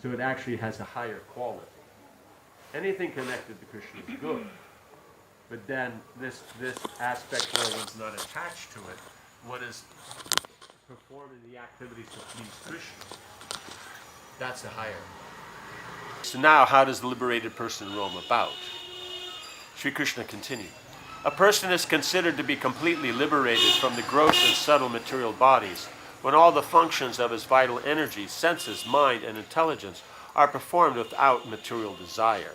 So it actually has a higher quality. Anything connected to Krishna is good. But then this aspect where one's not attached to it, one is performing the activities to please Krishna. That's a higher. So now, how does the liberated person roam about? Sri Krishna continued. A person is considered to be completely liberated from the gross and subtle material bodies when all the functions of his vital energy, senses, mind, and intelligence are performed without material desire.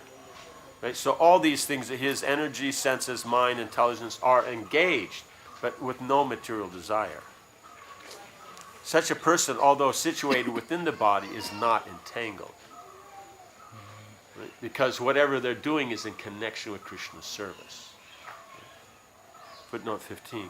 Right? So all these things, his energy, senses, mind, intelligence are engaged, but with no material desire. Such a person, although situated within the body, is not entangled. Right? Because whatever they're doing is in connection with Krishna's service. Footnote 15.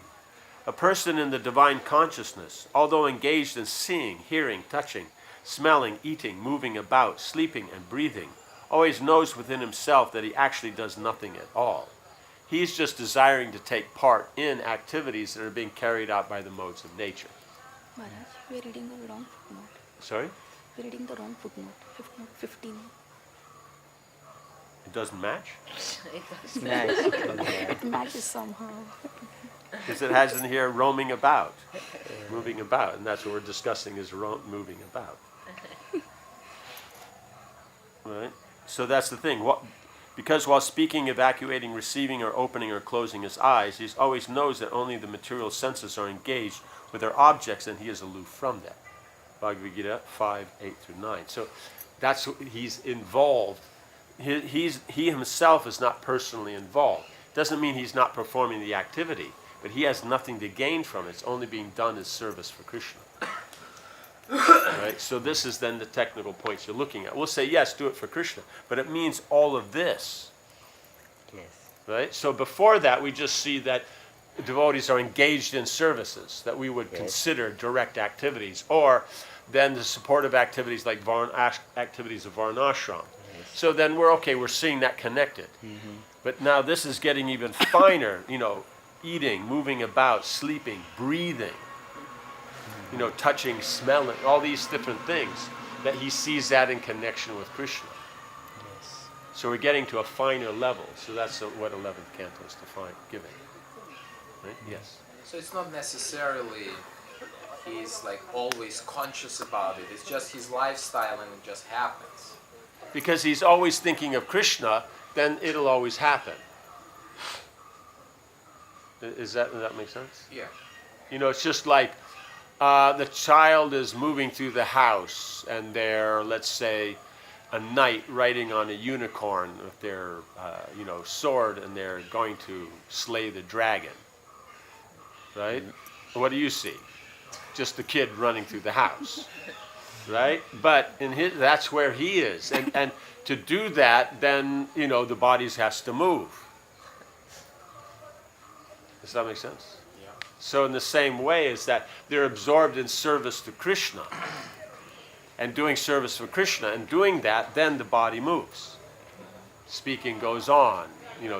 A person in the divine consciousness, although engaged in seeing, hearing, touching, smelling, eating, moving about, sleeping, and breathing, always knows within himself that he actually does nothing at all. He's just desiring to take part in activities that are being carried out by the modes of nature. Maharaj, we are reading the wrong footnote. Sorry? We are reading the wrong footnote. Footnote 15. It doesn't match? It matches somehow. Because it has in here roaming about, moving about, and that's what we're discussing is moving about. Right? So that's the thing. Because while speaking, evacuating, receiving, or opening or closing his eyes, he always knows that only the material senses are engaged with their objects and he is aloof from them. Bhagavad Gita 5, 8 through 9. So that's he's involved. He himself is not personally involved. Doesn't mean he's not performing the activity, but he has nothing to gain from it. It's only being done as service for Krishna. Right? So this is then the technical points you're looking at. We'll say, yes, do it for Krishna, but it means all of this. Yes. Right? So before that, we just see that devotees are engaged in services that we would consider direct activities, or then the supportive activities like activities of Varnashram. Yes. So then we're seeing that connected. Mm-hmm. But now this is getting even finer, eating, moving about, sleeping, breathing, touching, smelling, all these different things, that he sees that in connection with Krishna. Yes. So we're getting to a finer level. So that's what 11th canto is giving. Right? Yes. So it's not necessarily he's like always conscious about it. It's just his lifestyle and it just happens. Because he's always thinking of Krishna, then it'll always happen. Does that make sense? Yeah. It's just like the child is moving through the house and they're, let's say, a knight riding on a unicorn with their, sword, and they're going to slay the dragon. Right? Mm-hmm. What do you see? Just the kid running through the house. Right? But that's where he is. And to do that, then, the body has to move. Does that make sense? Yeah. So in the same way is that they're absorbed in service to Krishna and doing service for Krishna, and doing that, then the body moves. Speaking goes on,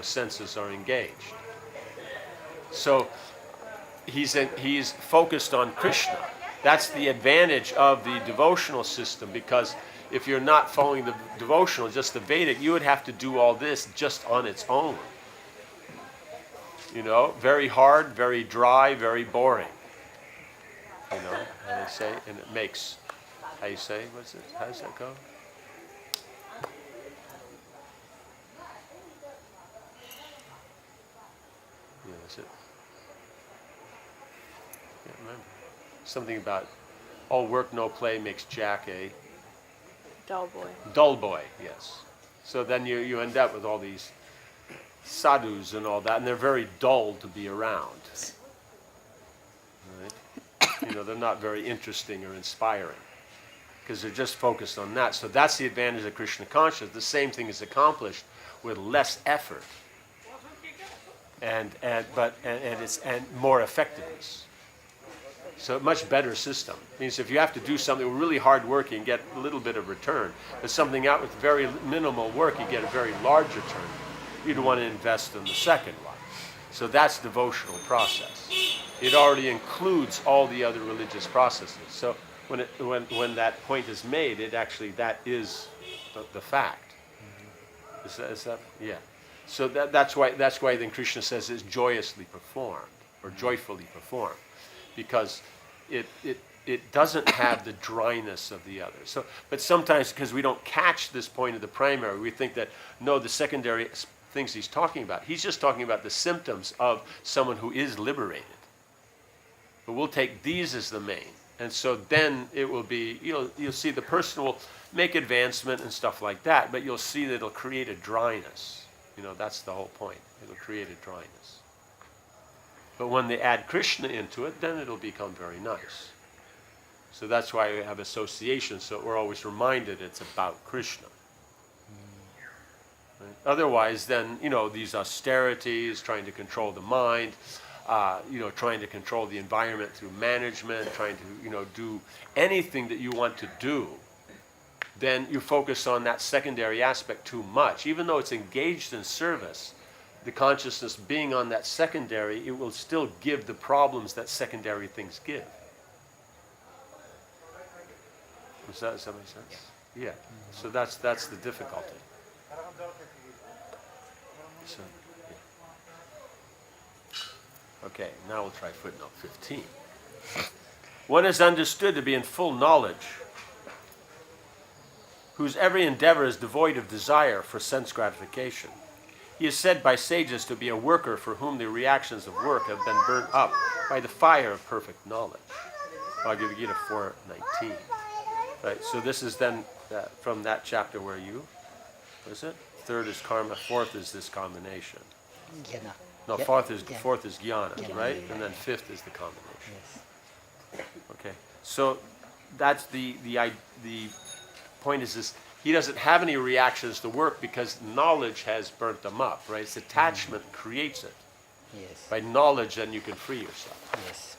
senses are engaged. So he's focused on Krishna. That's the advantage of the devotional system, because if you're not following the devotional, just the Vedic, you would have to do all this just on its own. Very hard, very dry, very boring. And they say, and it makes, how you say, how does that go? Yeah, that's it. Can't remember. Something about all work, no play makes Jack a Dull boy. dull boy, yes. So then you end up with all these sadhus and all that, and they're very dull to be around. Right? They're not very interesting or inspiring because they're just focused on that. So that's the advantage of Krishna consciousness. The same thing is accomplished with less effort and more effectiveness. So a much better system. It means if you have to do something really hard work, you can get a little bit of return. But something out with very minimal work, you get a very large return. You'd want to invest in the second one. So that's devotional process. It already includes all the other religious processes. So when that point is made, it actually, that is the fact. Is that yeah? So that's why then Krishna says it's joyously performed or joyfully performed, because it doesn't have the dryness of the other. So, but sometimes because we don't catch this point of the primary, we think that no, the secondary things he's talking about. He's just talking about the symptoms of someone who is liberated. But we'll take these as the main. And so then it will be, you'll see the person will make advancement and stuff like that, but you'll see that it'll create a dryness. That's the whole point. It'll create a dryness. But when they add Krishna into it, then it'll become very nice. So that's why we have association, so we're always reminded it's about Krishna. Right? Otherwise, then, these austerities, trying to control the mind, trying to control the environment through management, trying to, do anything that you want to do, then you focus on that secondary aspect too much. Even though it's engaged in service, the consciousness being on that secondary, it will still give the problems that secondary things give. Does that make sense? Yeah. So that's the difficulty. So, yeah. Okay, now we'll try footnote 15. One is understood to be in full knowledge, whose every endeavor is devoid of desire for sense gratification. He is said by sages to be a worker for whom the reactions of work have been burnt up by the fire of perfect knowledge. Bhagavad Gita 4:19. Right, so this is then from that chapter where what is it? Third is karma, fourth is this combination. Jnana. No, Yeah. fourth is Yeah. jnana, Jnana, right? yeah. And then fifth is the combination. Yes. Okay, so that's the point is this: he doesn't have any reactions to work because knowledge has burnt them up, right? It's attachment creates it. Yes. By knowledge, then you can free yourself. Yes.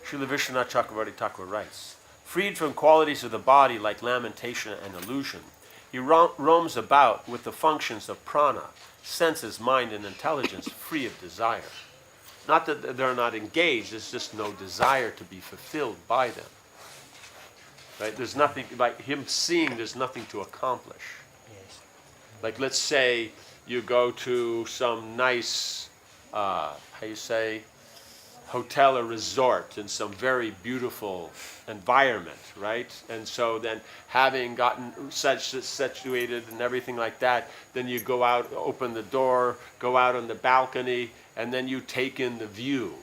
Srila Vishwanath Chakravarti Thakur writes, freed from qualities of the body like lamentation and illusion, he roams about with the functions of prana, senses, mind, and intelligence free of desire. Not that they're not engaged, there's just no desire to be fulfilled by them. Right? There's nothing, by him seeing, there's nothing to accomplish. Yes. Like let's say you go to some nice, hotel or resort in some very beautiful environment, right? And so then having gotten situated and everything like that, then you go out, open the door, go out on the balcony, and then you take in the view.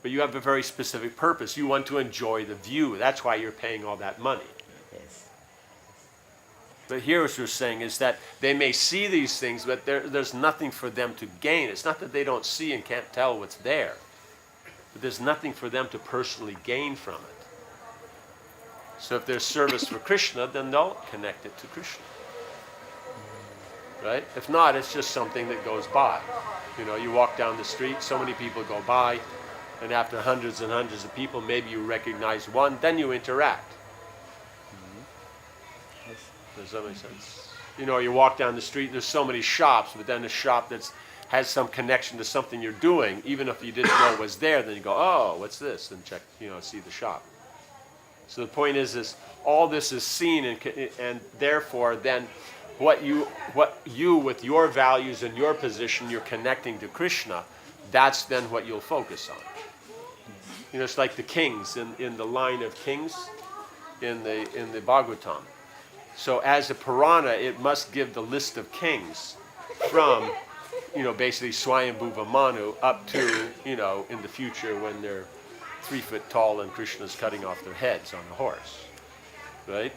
But you have a very specific purpose. You want to enjoy the view. That's why you're paying all that money. Yes. But here what you're saying is that they may see these things, but there's nothing for them to gain. It's not that they don't see and can't tell what's there, but there's nothing for them to personally gain from it. So if there's service for Krishna, then they'll connect it to Krishna. Right? If not, it's just something that goes by. You walk down the street, so many people go by, and after hundreds and hundreds of people, maybe you recognize one, then you interact. Does that make sense? You walk down the street, there's so many shops, but then a shop that has some connection to something you're doing, even if you didn't know it was there, then you go, oh, what's this? And check, see the shop. So the point is all this is seen, and therefore then what you with your values and your position, you're connecting to Krishna, that's then what you'll focus on. It's like the kings in the line of kings in the Bhagavatam. So as a Purana, it must give the list of kings from, basically Swayambhuva Manu up to, in the future when they're 3 foot tall and Krishna's cutting off their heads on the horse. Right?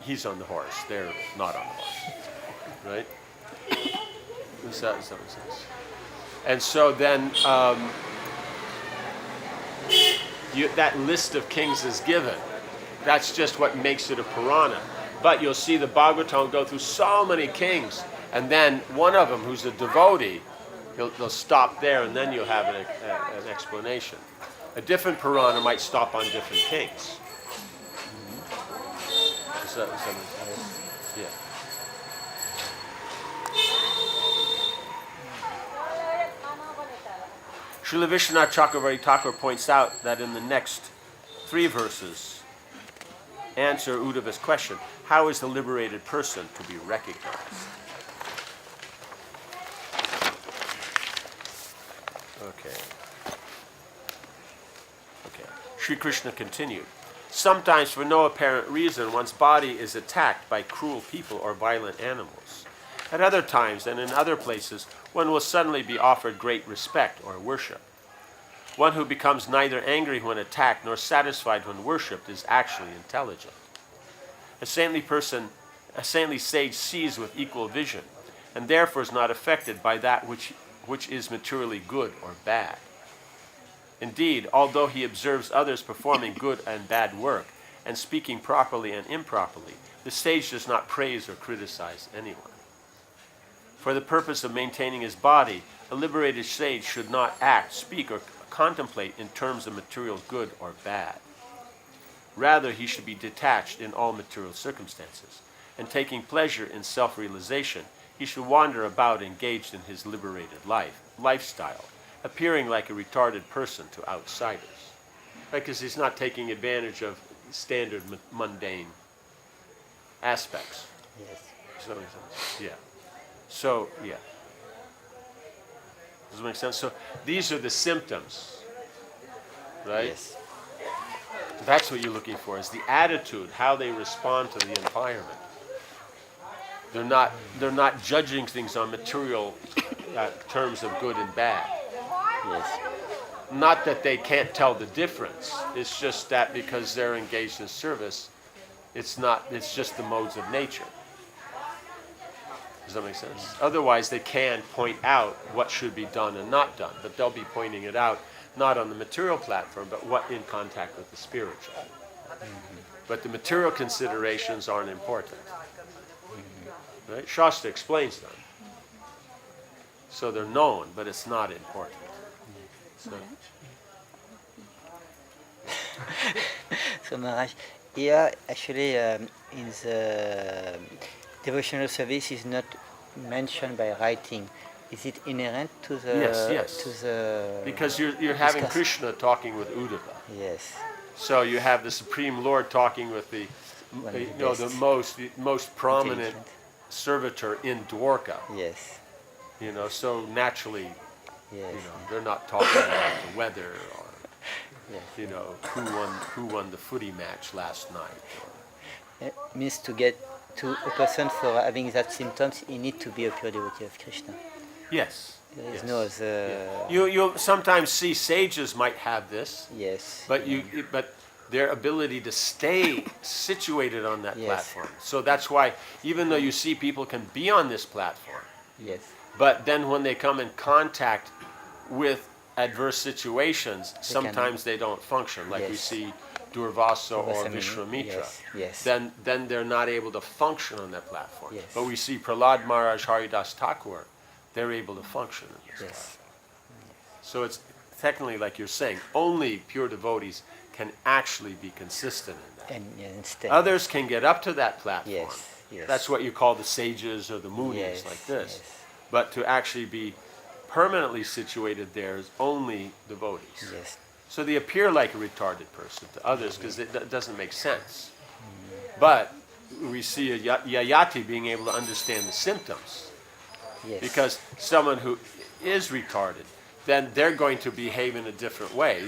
He's on the horse. They're not on the horse. Right? Does that make sense? And so then that list of kings is given. That's just what makes it a Purana. But you'll see the Bhagavatam go through so many kings, and then one of them, who's a devotee, they'll stop there, and then you'll have an explanation. A different Purana might stop on different kings. Yeah. Srila Vishwanath Chakravarti Thakur points out that in the next 3 verses, answer Uddhava's question, how is the liberated person to be recognized? Okay. Sri Krishna continued. Sometimes, for no apparent reason, one's body is attacked by cruel people or violent animals. At other times and in other places, one will suddenly be offered great respect or worship. One who becomes neither angry when attacked nor satisfied when worshipped is actually intelligent. A saintly sage sees with equal vision, and therefore is not affected by that which is materially good or bad. Indeed, although he observes others performing good and bad work, and speaking properly and improperly, the sage does not praise or criticize anyone. For the purpose of maintaining his body, a liberated sage should not act, speak, or contemplate in terms of material good or bad. Rather, he should be detached in all material circumstances, and taking pleasure in self-realization, he should wander about engaged in his liberated lifestyle, appearing like a retarded person to outsiders. Because he's not taking advantage of standard mundane aspects. Yes. Does it make sense? So these are the symptoms, right? Yes. That's what you're looking for, is the attitude, how they respond to the environment. They're not judging things on material terms of good and bad. Yes. Not that they can't tell the difference. It's just that because they're engaged in service, it's just the modes of nature. Does that make sense? Otherwise, they can point out what should be done and not done, but they'll be pointing it out not on the material platform, but what in contact with the spiritual. But the material considerations aren't important. Right? Shastra explains them. So they're known, but it's not important. So, So Maharaj, here actually in the devotional service is not mentioned by writing. Is it inherent to the Yes. to the because you're having discuss- Krishna talking with Uddhava. Yes. So you have the Supreme Lord talking with the the most prominent Intelligent. servitor in Dwarka. Yes. So naturally, Yes. they're not talking about the weather or Yes. who won the footy match last night. It means to get to a person for having that symptoms, he need to be a pure devotee of Krishna. Yes. There is yes. no other. You'll sometimes see sages might have this, Yes. but their ability to stay situated on that Yes. platform. So that's why even though you see people can be on this platform, Yes. but then when they come in contact with adverse situations, sometimes they don't function, like we Yes. see Durvasa or Durvasa Muni, Vishwamitra. yes. Then they're not able to function on that platform. Yes. But we see Prahlad Maharaj, Haridas Thakur, they're able to function in this Yes. platform. So it's technically, like you're saying, only pure devotees can actually be consistent in that. And instead. Others can get up to that platform. Yes. Yes. That's what you call the sages or the munis, Yes, like this. yes. But to actually be permanently situated there is only devotees. Yes. So they appear like a retarded person to others because it doesn't make sense. But we see a yayati being able to understand the symptoms. Yes. Because someone who is retarded, then they're going to behave in a different way.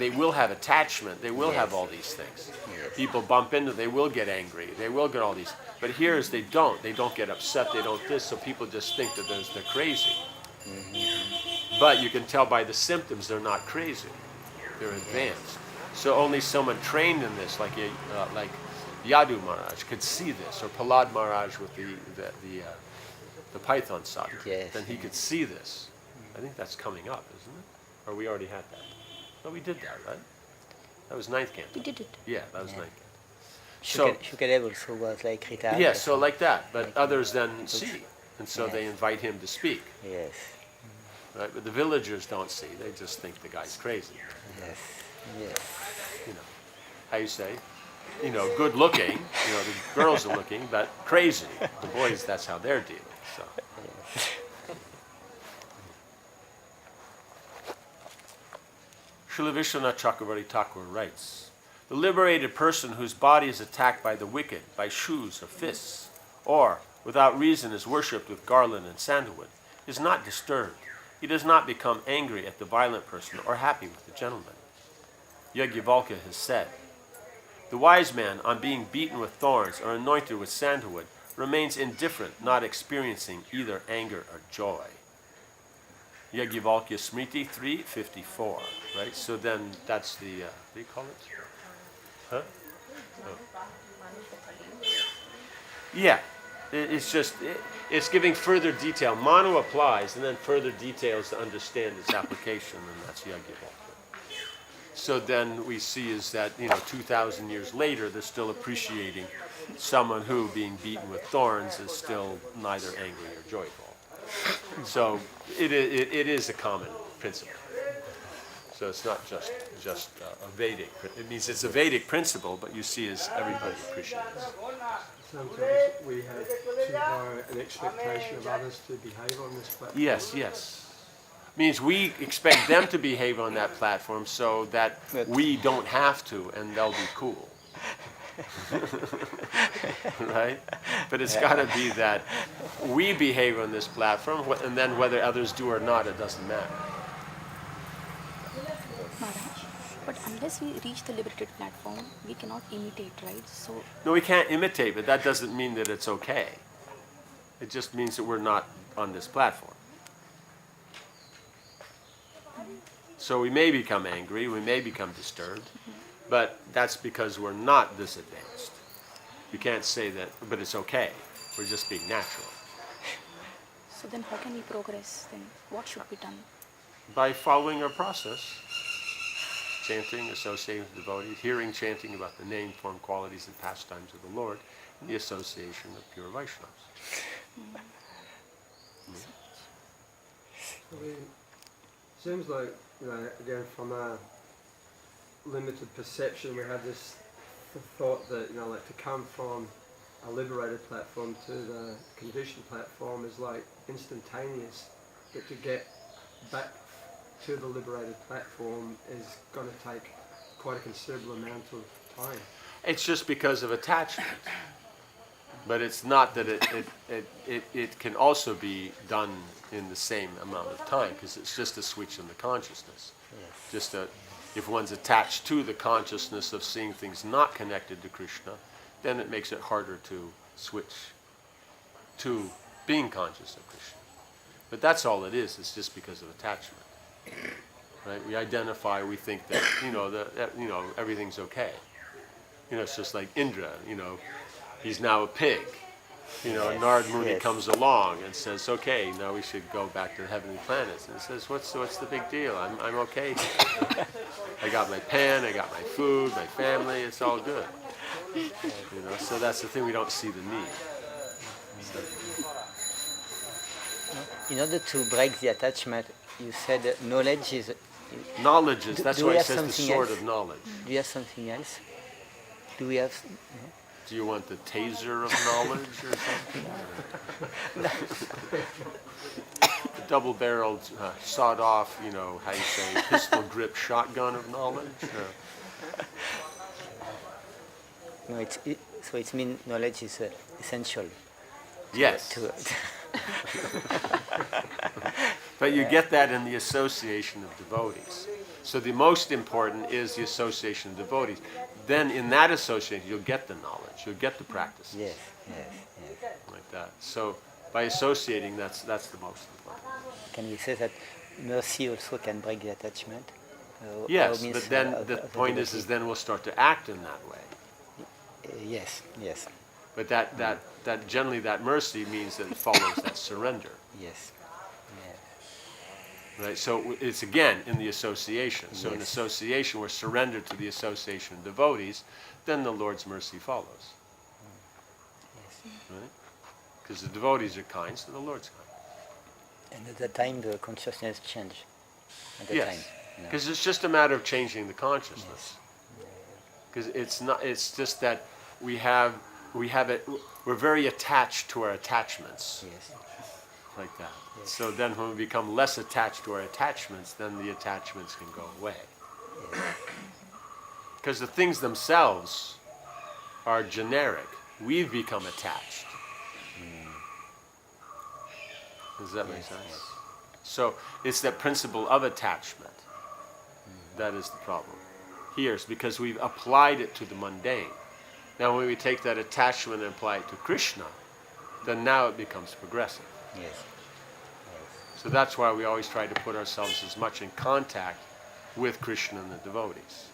They will have attachment. They will have Yes. all these things. Yes. People bump into, they will get angry. They will get all these. But here is they don't. They don't get upset. They don't this. So people just think that they're crazy. But you can tell by the symptoms they're not crazy. They're advanced. So only someone trained in this, like Yadu Maharaj, could see this, or Prahlad Maharaj with the Python saga. Yes. Then he could see this. I think that's coming up, isn't it? Or we already had that? No, we did that, right? That was ninth canto. We did it. Yeah, that was ninth canto. So Shukadev also was like retired. yeah, so like that. But Like others then see, and so Yes. they invite him to speak. Yes. Right? But the villagers don't see. They just think the guy's crazy. Yes. Yes. How you say? Good looking. The girls are looking, but crazy. The boys, that's how they're dealing. So. Srila Vishwanath Chakravarti Thakur writes, the liberated person whose body is attacked by the wicked, by shoes or fists, or without reason is worshipped with garland and sandalwood, is not disturbed. He does not become angry at the violent person or happy with the gentleman. Yajnavalkya has said, the wise man, on being beaten with thorns or anointed with sandalwood, remains indifferent, not experiencing either anger or joy. Yajnavalkya Smriti 354, right? So then that's the, what do you call it? Huh? Oh. Yeah, it's just, it's giving further detail. Manu applies, and then further details to understand its application, and that's Yajnavalkya. So then we see is that, 2,000 years later, they're still appreciating someone who, being beaten with thorns, is still neither angry or joyful. So it is a common principle. So it's not just a Vedic. It means it's a Vedic principle, but you see as everybody appreciates. Sometimes we have too high an expectation of others to behave on this platform. Yes. Means we expect them to behave on that platform so that we don't have to, and they'll be cool. Right? But it's got to be that we behave on this platform, and then whether others do or not, it doesn't matter. Maharaj, but unless we reach the liberated platform, we cannot imitate, right? So No, we can't imitate, but that doesn't mean that it's okay. It just means that we're not on this platform. So we may become angry, we may become disturbed, but that's because we're not this advanced. We can't say that, but it's okay. We're just being natural. so then how can we progress then? What should be done? By following our process, chanting, associating with devotees, hearing, chanting about the name, form, qualities, and pastimes of the Lord, and the association of pure Vaishnavas. Seems like, again, from a limited perception, we have this thought that, like to come from a liberated platform to the conditioned platform is like instantaneous, but to get back to the liberated platform is going to take quite a considerable amount of time. It's just because of attachment. But it's not that it can also be done in the same amount of time, because it's just a switch in the consciousness. Yes. If one's attached to the consciousness of seeing things not connected to Krishna, then it makes it harder to switch to being conscious of Krishna. But that's all it is. It's just because of attachment. Right? We identify. We think that everything's okay. It's just like Indra. He's now a pig. And Narad Muni comes along and says, "Okay, now we should go back to the heavenly planets." And he says, "What's the big deal? I'm okay. I got my pen, I got my food, my family. It's all good." So that's the thing. We don't see the need. In order to break the attachment, you said knowledge is... Knowledge is. That's why we it have says the something sword else? of knowledge. Do you have something else? Do we have... Do you want the taser of knowledge or something? The double-barreled, sawed-off, how you say, pistol-grip shotgun of knowledge? No, so it means knowledge is essential. Yes. But you get that in the association of devotees. So the most important is the association of devotees. Then in that association, you'll get the knowledge, you'll get the practices. Yes. Like that. So by associating, that's the most important. Can we say that mercy also can break the attachment? Yes, but then the point is then we'll start to act in that way. Yes. But that generally that mercy means that it follows that surrender. Yes. Right, so it's again in the association. So in Yes. association, we're surrendered to the association of devotees, then the Lord's mercy follows. Yes. Right? Because the devotees are kind, so the Lord's kind. And at the time, the consciousness change. At the Yes, time. because it's just a matter of changing the consciousness. Because it's not. It's just that we have it. We're very attached to our attachments. Yes. Like that. So then when we become less attached to our attachments, then the attachments can go away. Because the things themselves are generic. We've become attached. Does that make sense? Yes. So it's that principle of attachment that is the problem. Here is because we've applied it to the mundane. Now when we take that attachment and apply it to Krishna, then now it becomes progressive. Yes. So that's why we always try to put ourselves as much in contact with Krishna and the devotees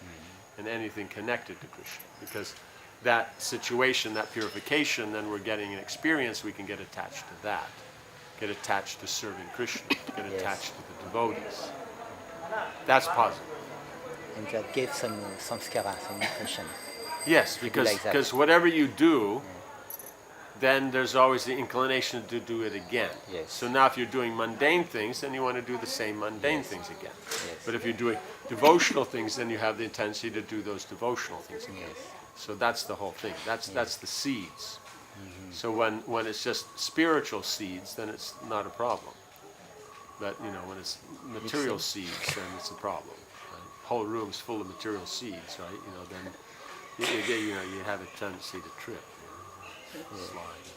and anything connected to Krishna. Because that situation, that purification, then we're getting an experience, we can get attached to that. Get attached to serving Krishna, get attached to the devotees. That's positive. And that gave some samskara, some impression. Yes, because whatever you do, then there's always the inclination to do it again. Yes. So now if you're doing mundane things, then you want to do the same mundane things again. Yes. But if you're doing devotional things, then you have the tendency to do those devotional things again. Yes. So that's the whole thing. That's the seeds. So when it's just spiritual seeds, then it's not a problem. But when it's material seeds, then it's a problem. Right? Whole room's full of material seeds, right? Then you have a tendency to trip, slide.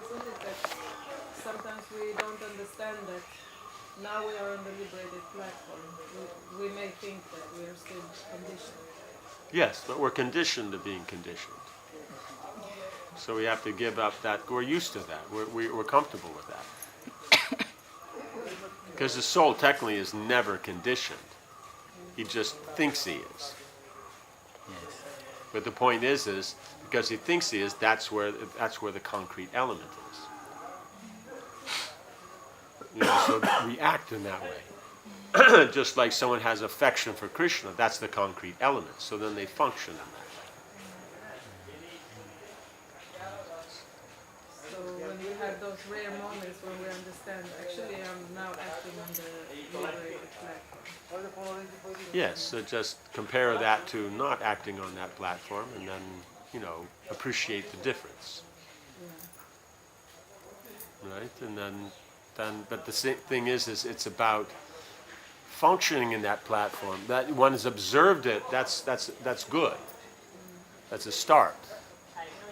Isn't it that sometimes we don't understand that now we are on the liberated platform. We may think that we are still conditioned. Yes, but we're conditioned to being conditioned. So we have to give up that. We're used to that. We're comfortable with that. Because the soul technically is never conditioned. He just thinks he is. Yes. But the point is because he thinks he is, that's where the concrete element is. So we act in that way. Just like someone has affection for Krishna, that's the concrete element. So then they function in that way. So when we have those rare moments when we understand, actually I'm now acting on the liberated platform. Yes, so just compare that to not acting on that platform and then, appreciate the difference. Right? And then but the thing is it's about functioning in that platform. That one has observed it, that's good. That's a start.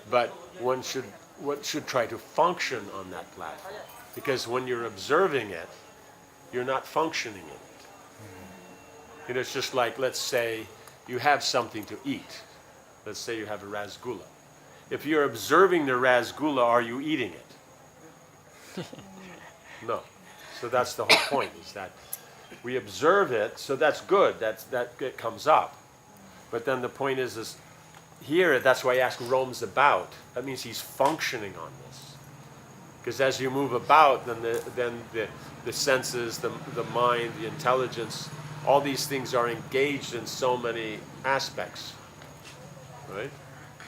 But one should try to function on that platform. Because when you're observing it, you're not functioning in it. It's just like, let's say you have something to eat. Let's say you have a rasgulla. If you're observing the rasgulla, are you eating it? No. So that's the whole point, is that we observe it, so that's good, that it comes up. But then the point is here, that's why I ask roams about. That means he's functioning on this. Because as you move about, then the senses, the mind, the intelligence, all these things are engaged in so many aspects. Right?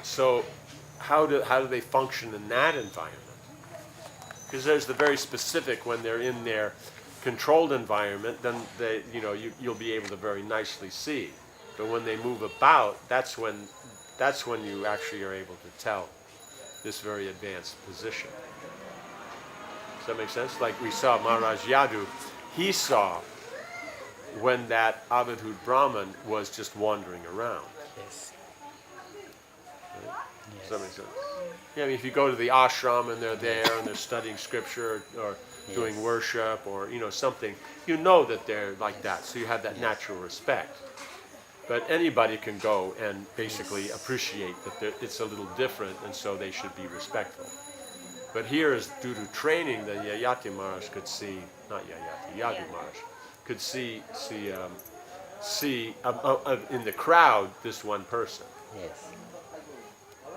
So how do they function in that environment? Because there's the very specific, when they're in their controlled environment, then you'll be able to very nicely see. But when they move about, that's when you actually are able to tell this very advanced position. Does that make sense? Like we saw Maharaj Yadu, he saw when that Avadhut Brahman was just wandering around. Yes. Right? Does that make sense? Yeah, I mean, if you go to the ashram and they're there and they're studying scripture or doing worship or something, that they're like that. So you have that natural respect. But anybody can go and basically appreciate that it's a little different, and so they should be respectful. But here is due to training, the Yayati Maharaj could see, not Yayati, Yadu Maharaj, could see in the crowd this one person. Yes.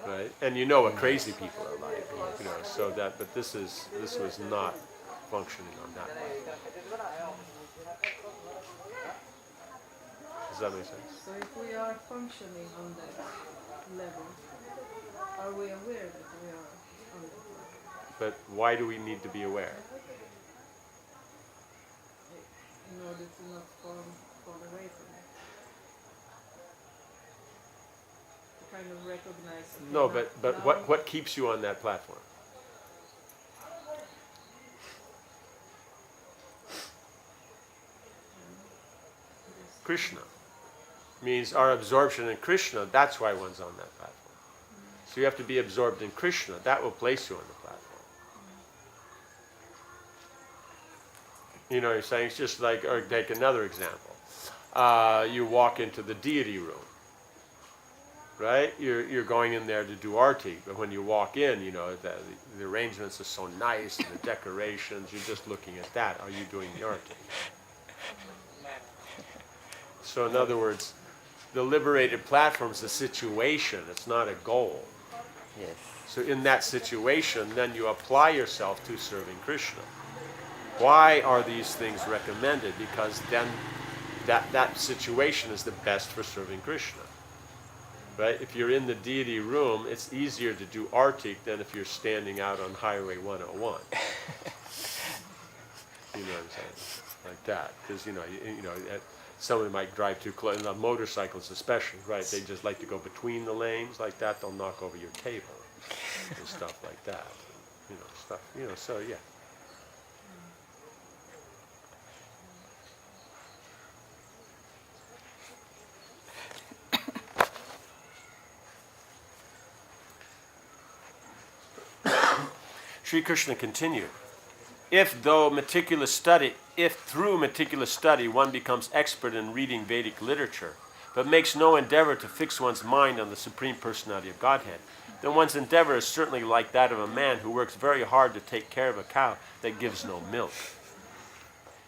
Right? And what crazy people are like, so that, but this was not functioning on that level. Does that make sense? So if we are functioning on that level, are we aware that we are on that level? But why do we need to be aware? In order to not fall away from it. To kind of recognize. No, but what keeps you on that platform? Krishna. Means our absorption in Krishna, that's why one's on that platform. So you have to be absorbed in Krishna. That will place you on the platform. You know what I'm saying? It's just like, or take another example. You walk into the deity room, right? You're going in there to do arti, but when you walk in, you know, the arrangements are so nice and the decorations, you're just looking at that. Are you doing the arti? So in other words, the liberated platform is a situation, it's not a goal. Yes. So in that situation, then you apply yourself to serving Krishna. Why are these things recommended? Because then that situation is the best for serving Krishna. Right? If you're in the deity room, it's easier to do artik than if you're standing out on Highway 101. You know what I'm saying? Like that. Because, you know, somebody might drive too close, and on motorcycles especially, right? They just like to go between the lanes like that. They'll knock over your table and stuff like that. So yeah. Sri Krishna continued, if through meticulous study one becomes expert in reading Vedic literature, but makes no endeavor to fix one's mind on the Supreme Personality of Godhead, then one's endeavor is certainly like that of a man who works very hard to take care of a cow that gives no milk.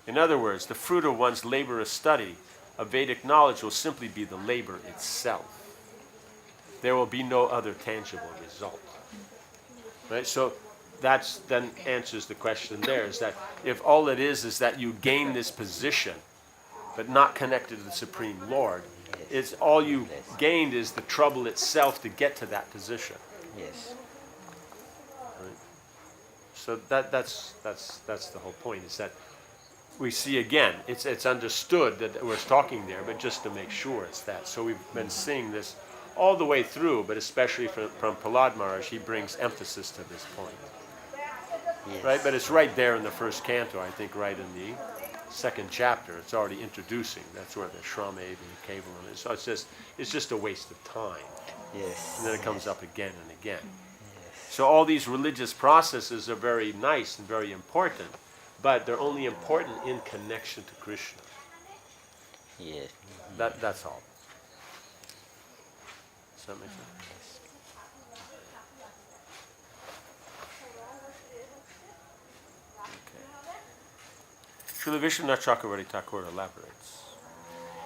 In other words, the fruit of one's laborious study of Vedic knowledge will simply be the labor itself. There will be no other tangible result. Right? So that then answers the question there, is that if all it is that you gain this position, but not connected to the Supreme Lord, it's all you gained is the trouble itself to get to that position. Yes. Right? So that's the whole point, is that we see again, it's understood that we're talking there, but just to make sure it's that. So we've been seeing this all the way through, but especially from Prahlad Maharaj, he brings emphasis to this point. Yes. Right? But it's right there in the first canto, I think, right in the second chapter. It's already introducing. That's where the Shramev and the Kevalam is. So it's just a waste of time. Yes. And then it comes up again and again. Yes. So all these religious processes are very nice and very important, but they're only important in connection to Krishna. Yes. That's all. Does that make sense? Srila Vishwanath Chakravarti Thakur elaborates.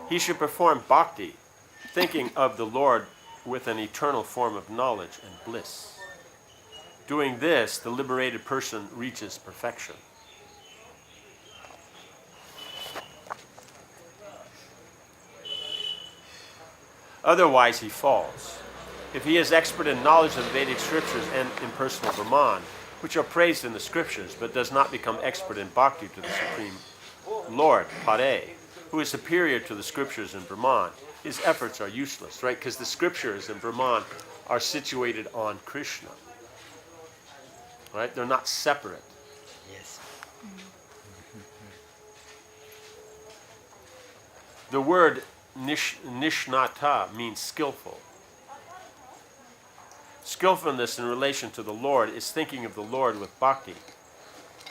He should perform bhakti, thinking of the Lord with an eternal form of knowledge and bliss. Doing this, the liberated person reaches perfection. Otherwise, he falls. If he is expert in knowledge of the Vedic scriptures and impersonal Brahman, which are praised in the scriptures, but does not become expert in bhakti to the Supreme Lord, Pare, who is superior to the scriptures in Brahman, his efforts are useless, right? Because the scriptures in Brahman are situated on Krishna, right? They're not separate. Yes. The word nishnata means skillful. Skillfulness in relation to the Lord is thinking of the Lord with bhakti.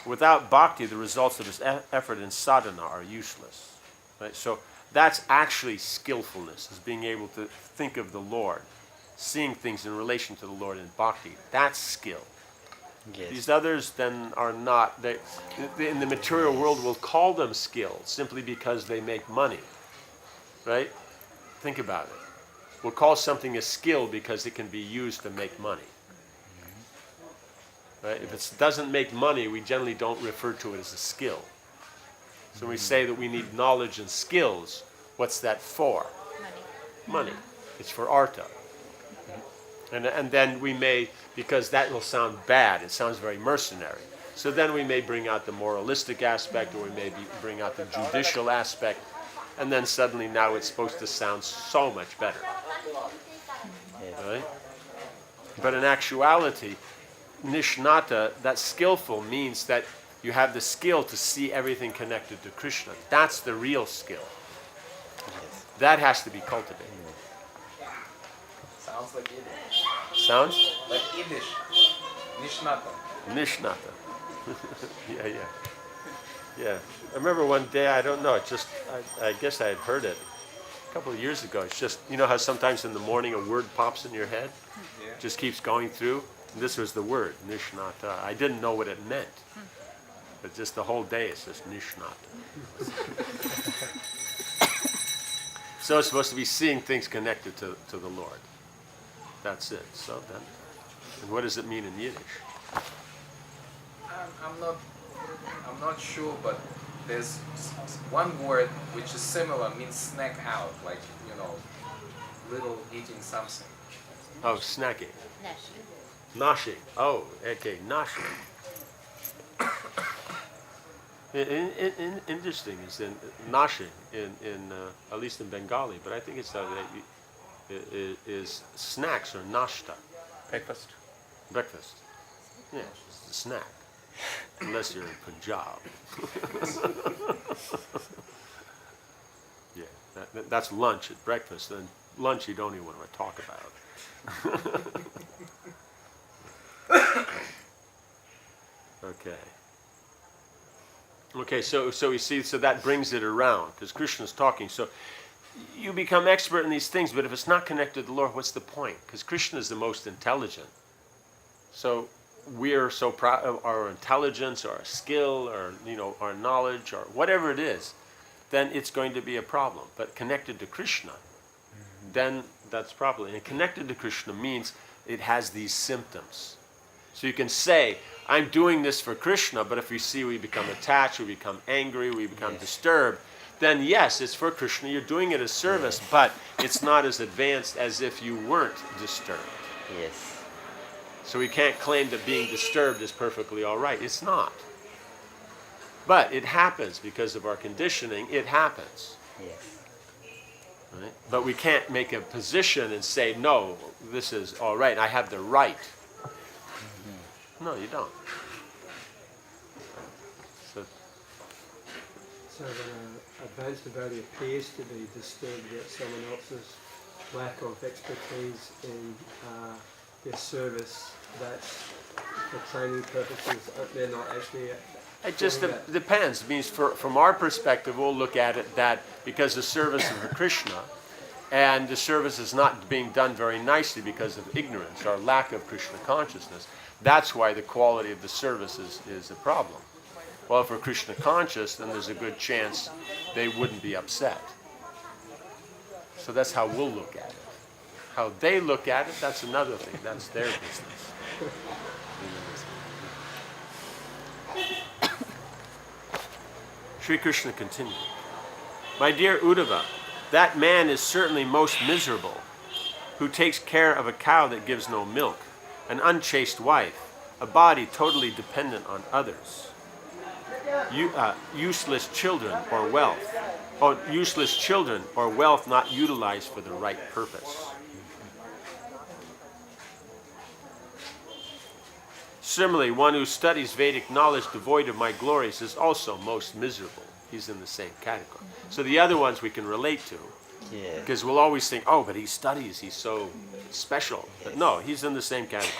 Without bhakti, the results of his effort in sadhana are useless. Right? So that's actually skillfulness, is being able to think of the Lord, seeing things in relation to the Lord in bhakti. That's skill. Yes. These others then are not. In the material world, we'll call them skills simply because they make money. Right? Think about it. We'll call something a skill because it can be used to make money. Right? If it doesn't make money, we generally don't refer to it as a skill. So when we say that we need knowledge and skills, what's that for? Money. It's for artha. And then we may, because that will sound bad, it sounds very mercenary. So then we may bring out the moralistic aspect, or we may bring out the judicial aspect, and then suddenly now it's supposed to sound so much better. Right? But in actuality, nishnata, that skillful, means that you have the skill to see everything connected to Krishna. That's the real skill. That has to be cultivated. Sounds like Yiddish. Sounds? Like Yiddish. Nishnata. Nishnata. Yeah. Yeah. I remember one day, I don't know, I guess I had heard it a couple of years ago. It's just, you know how sometimes in the morning a word pops in your head? Yeah. Just keeps going through? And this was the word, Nishnata. I didn't know what it meant. But just the whole day it's just Nishnata. So it's supposed to be seeing things connected to the Lord. That's it. So then, and what does it mean in Yiddish? I'm not sure, but there's one word which is similar, means snack out, like, little eating something. Oh, snacking. Nashing. Oh, okay, nashing. Interesting is in nashing in at least in Bengali, but I think it's is snacks or nashta. Breakfast. Breakfast. Yeah, it's a snack. Unless you're in Punjab. Yeah, that's lunch at breakfast. Then lunch you don't even want to talk about. Okay, so you see, so that brings it around, because Krishna's talking. So you become expert in these things, but if it's not connected to the Lord, what's the point? Because Krishna is the most intelligent. So we're so proud of our intelligence, or our skill, or our knowledge, or whatever it is, then it's going to be a problem. But connected to Krishna, then that's properly. And connected to Krishna means it has these symptoms. So you can say, I'm doing this for Krishna, but if we see we become attached, we become angry, we become disturbed, then yes, it's for Krishna. You're doing it as service, but it's not as advanced as if you weren't disturbed. Yes. So we can't claim that being disturbed is perfectly all right. It's not. But it happens because of our conditioning. It happens. Yes. Right? But we can't make a position and say, no, this is all right. I have the right. No, you don't. So when advanced devotee appears to be disturbed at someone else's lack of expertise in their service, that's for training purposes. They're not actually. It just doing that. depends. It means from our perspective, we'll look at it that because the service is for Krishna, and the service is not being done very nicely because of ignorance or lack of Krishna consciousness, that's why the quality of the service is a problem. Well, if we're Krishna conscious, then there's a good chance they wouldn't be upset. So that's how we'll look at it. How they look at it, that's another thing. That's their business. Sri Krishna continued. My dear Uddhava, that man is certainly most miserable, who takes care of a cow that gives no milk, an unchaste wife, a body totally dependent on others, useless children or wealth not utilized for the right purpose. Similarly, one who studies Vedic knowledge devoid of my glories is also most miserable. He's in the same category. So the other ones we can relate to, because we'll always think, oh, but he studies, he's so special. But no, he's in the same category.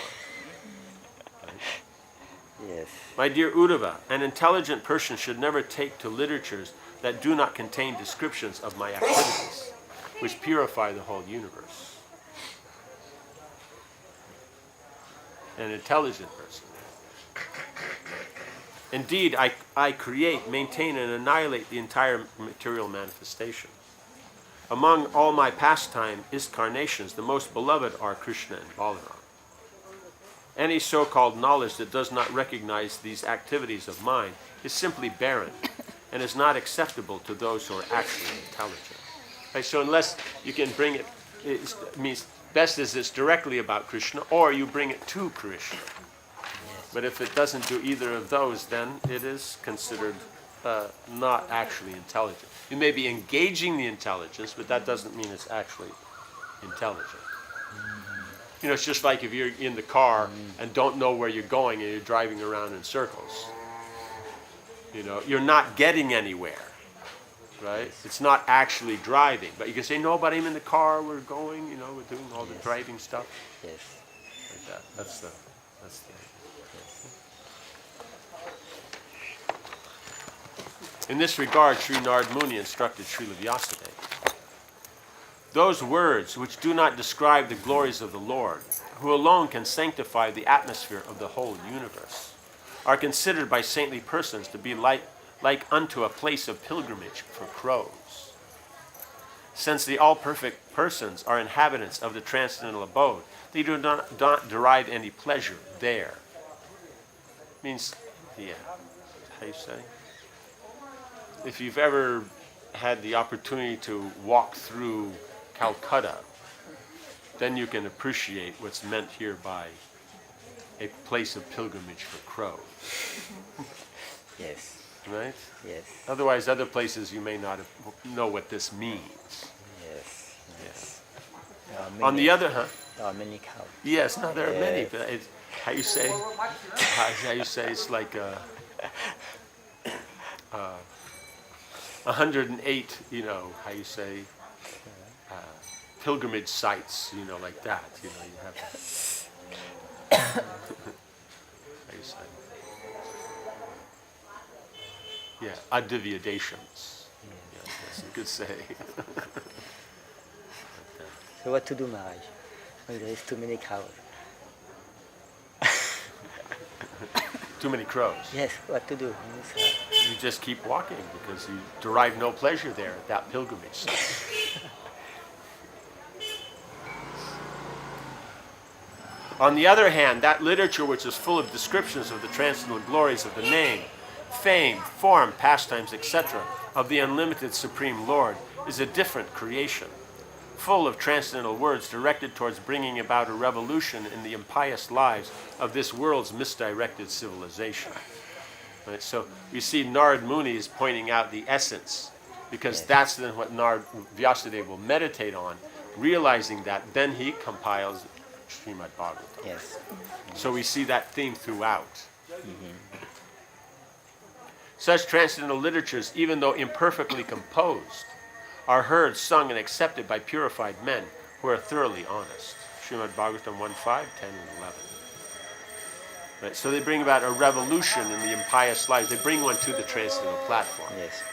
Yes. My dear Uddhava, an intelligent person should never take to literatures that do not contain descriptions of my activities, which purify the whole universe. An intelligent person. Indeed, I create, maintain, and annihilate the entire material manifestation. Among all my pastime incarnations, the most beloved are Krishna and Balaram. Any so-called knowledge that does not recognize these activities of mine is simply barren and is not acceptable to those who are actually intelligent. Right, so unless you can bring it, it means best is it's directly about Krishna, or you bring it to Krishna. But if it doesn't do either of those, then it is considered not actually intelligent. You may be engaging the intelligence, but that doesn't mean it's actually intelligent. You know, it's just like if you're in the car and don't know where you're going and you're driving around in circles. You know, you're not getting anywhere. right? It's not actually driving, but you can say, no, but I'm in the car, we're going, we're doing all the driving stuff. Yes. Like that. That's the idea. In this regard, Sri Narad Muni instructed Srila Vyasadeva. Those words which do not describe the glories of the Lord, who alone can sanctify the atmosphere of the whole universe, are considered by saintly persons to be like unto a place of pilgrimage for crows. Since the all-perfect persons are inhabitants of the transcendental abode, they do not derive any pleasure there. Means, how you say? If you've ever had the opportunity to walk through Calcutta, then you can appreciate what's meant here by a place of pilgrimage for crows. Yes. Right? Yes. Otherwise, other places you may not know what this means. Yes. Yes. There are On the other hand, there are many cows. yes, no, there are many. Yes. But how you say? How you say? It's like 108. How you say? Pilgrimage sites. Like that. You have. How you say? Yeah, adivyadations. Yeah, that's a good saying. So what to do, Maharaj, when there is too many cows? Too many crows. Yes, what to do? You just keep walking because you derive no pleasure there at that pilgrimage site. On the other hand, that literature which is full of descriptions of the transcendental glories of the name, fame, form, pastimes, etc., of the unlimited Supreme Lord is a different creation, full of transcendental words directed towards bringing about a revolution in the impious lives of this world's misdirected civilization. Right? So you see Narad Muni is pointing out the essence, because that's then what Vyasadeva will meditate on, realizing that, then he compiles Srimad Bhagavatam. Yes. So we see that theme throughout. Such transcendental literatures, even though imperfectly composed, are heard, sung, and accepted by purified men who are thoroughly honest. Srimad Bhagavatam 1.5, 10, and 11. Right? So they bring about a revolution in the impious lives. They bring one to the transcendental platform. Yes.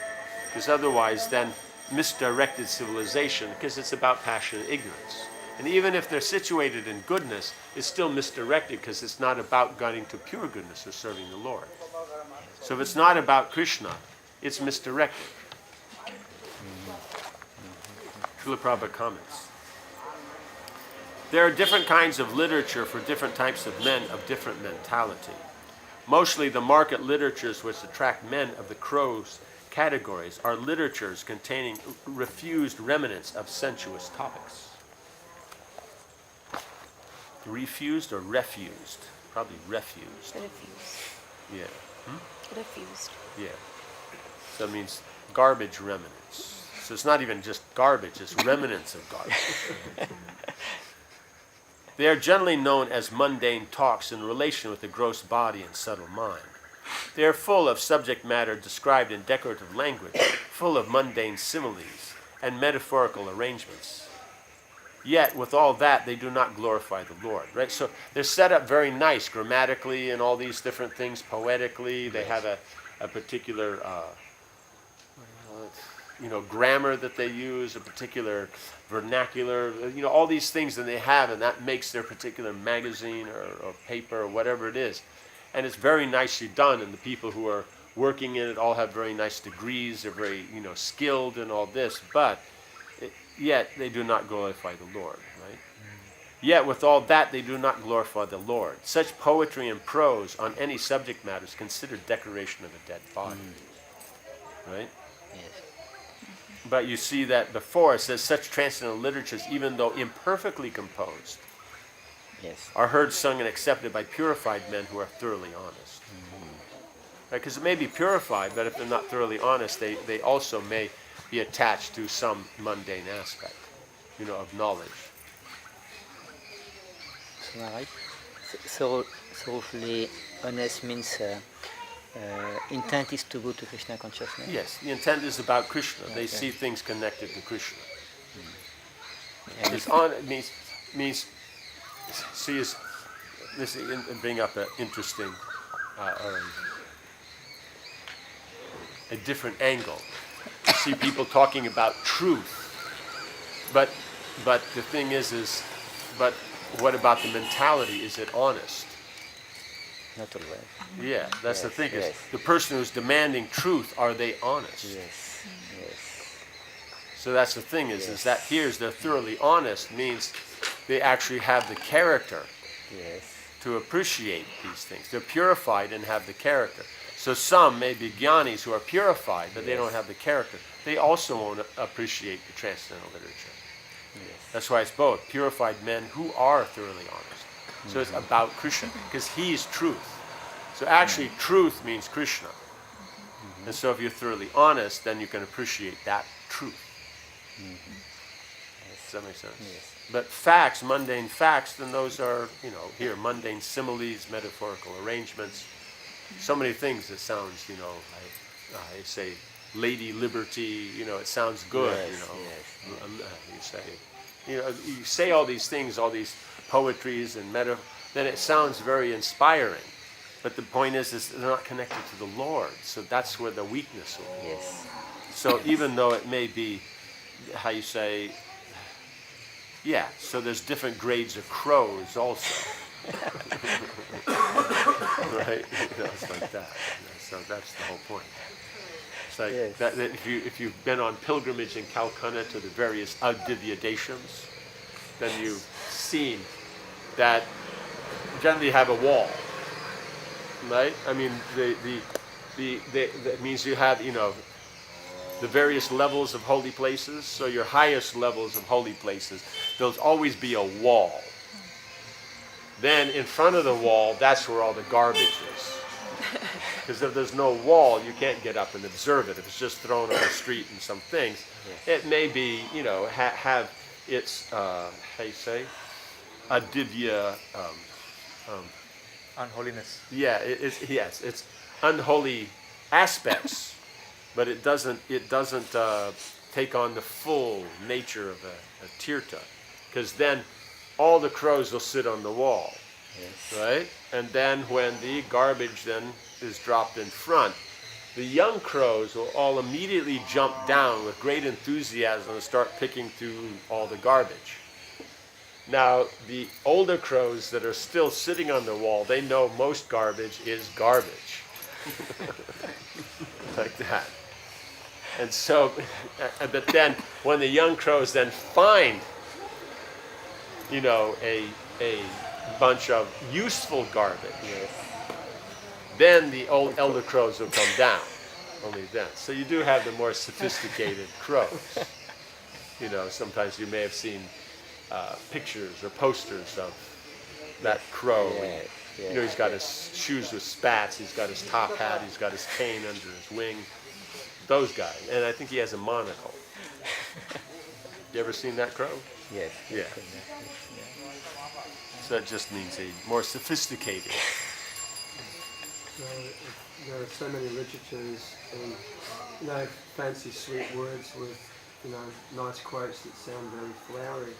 Because otherwise then misdirected civilization, because it's about passion and ignorance. And even if they're situated in goodness, it's still misdirected because it's not about getting to pure goodness or serving the Lord. So if it's not about Krishna, it's misdirected. Srila Prabhupada comments. There are different kinds of literature for different types of men of different mentality. Mostly the market literatures which attract men of the crows categories are literatures containing refused remnants of sensuous topics. Refused or refused? Probably refused. Refused. Yeah. Refused. Yeah. So it means garbage remnants. So it's not even just garbage, it's remnants of garbage. They are generally known as mundane talks in relation with the gross body and subtle mind. They are full of subject matter described in decorative language, full of mundane similes and metaphorical arrangements. Yet, with all that, they do not glorify the Lord, right? So they're set up very nice grammatically and all these different things, poetically. They have a particular, grammar that they use, a particular vernacular, all these things that they have, and that makes their particular magazine or paper or whatever it is. And it's very nicely done, and the people who are working in it all have very nice degrees. They're very, skilled in all this, but yet they do not glorify the Lord, right? Yet with all that, they do not glorify the Lord. Such poetry and prose on any subject matter is considered decoration of a dead body, right? Yes. But you see that before it says such transcendental literatures, even though imperfectly composed, Yes. are heard, sung, and accepted by purified men who are thoroughly honest. Because it may be purified, but if they're not thoroughly honest, they also may be attached to some mundane aspect, of knowledge. So, Maharaj, so thoroughly honest means intent is to go to Krishna consciousness. Yes, the intent is about Krishna. They Okay. see things connected to Krishna. And It's on means see is this bring up an interesting a different angle. You see people talking about truth, but the thing is but what about the mentality? Is it honest? not always. Yeah, that's the Yes, thing. Is yes. the person who's demanding truth, are they honest? Yes, yes. So that's the thing is Yes. that here's they're thoroughly honest means they actually have the character Yes. to appreciate these things. They're purified and have the character. So some may be jnanis who are purified, but they don't have the character. They also won't appreciate the transcendental literature. Yes. That's why it's both purified men who are thoroughly honest. So it's about Krishna, because he's truth. So actually truth means Krishna. And so if you're thoroughly honest, then you can appreciate that truth. Does that make sense? Yes. But facts, mundane facts, then those are, here, mundane similes, metaphorical arrangements. So many things that sounds, I say, Lady Liberty, it sounds good, Yes, yes, you say all these things, all these poetries and then it sounds very inspiring. But the point is they're not connected to the Lord. So that's where the weakness will be. Yes. So even though it may be, so there's different grades of crows also. Right? It's like that. So that's the whole point. It's like Yes. that if you've been on pilgrimage in Calcutta to the various Adivya deshams, then you've seen that generally you have a wall, right? I mean, that means you have, the various levels of holy places. So your highest levels of holy places, there'll always be a wall. Then in front of the wall, that's where all the garbage is. Because if there's no wall, you can't get up and observe it. If it's just thrown on the street and some things, it may be, have its, adivya, Unholiness. yeah, it's unholy aspects, but it doesn't take on the full nature of a tirtha, because then all the crows will sit on the wall, Yes. right? And then when the garbage then is dropped in front, the young crows will all immediately jump down with great enthusiasm and start picking through all the garbage. Now, the older crows that are still sitting on the wall, they know most garbage is garbage. Like that. And so, but then when the young crows then find, a bunch of useful garbage, then the old elder crows will come down. Only then. So you do have the more sophisticated crows. Sometimes you may have seen pictures or posters of that crow. Yes, yes, He's got his shoes with spats, he's got his top hat, he's got his cane under his wing. Those guys. And I think he has a monocle. You ever seen that crow? Yes. Yeah. So that just means a more sophisticated. So there are so many literatures and fancy sweet words with nice quotes that sound very flowery.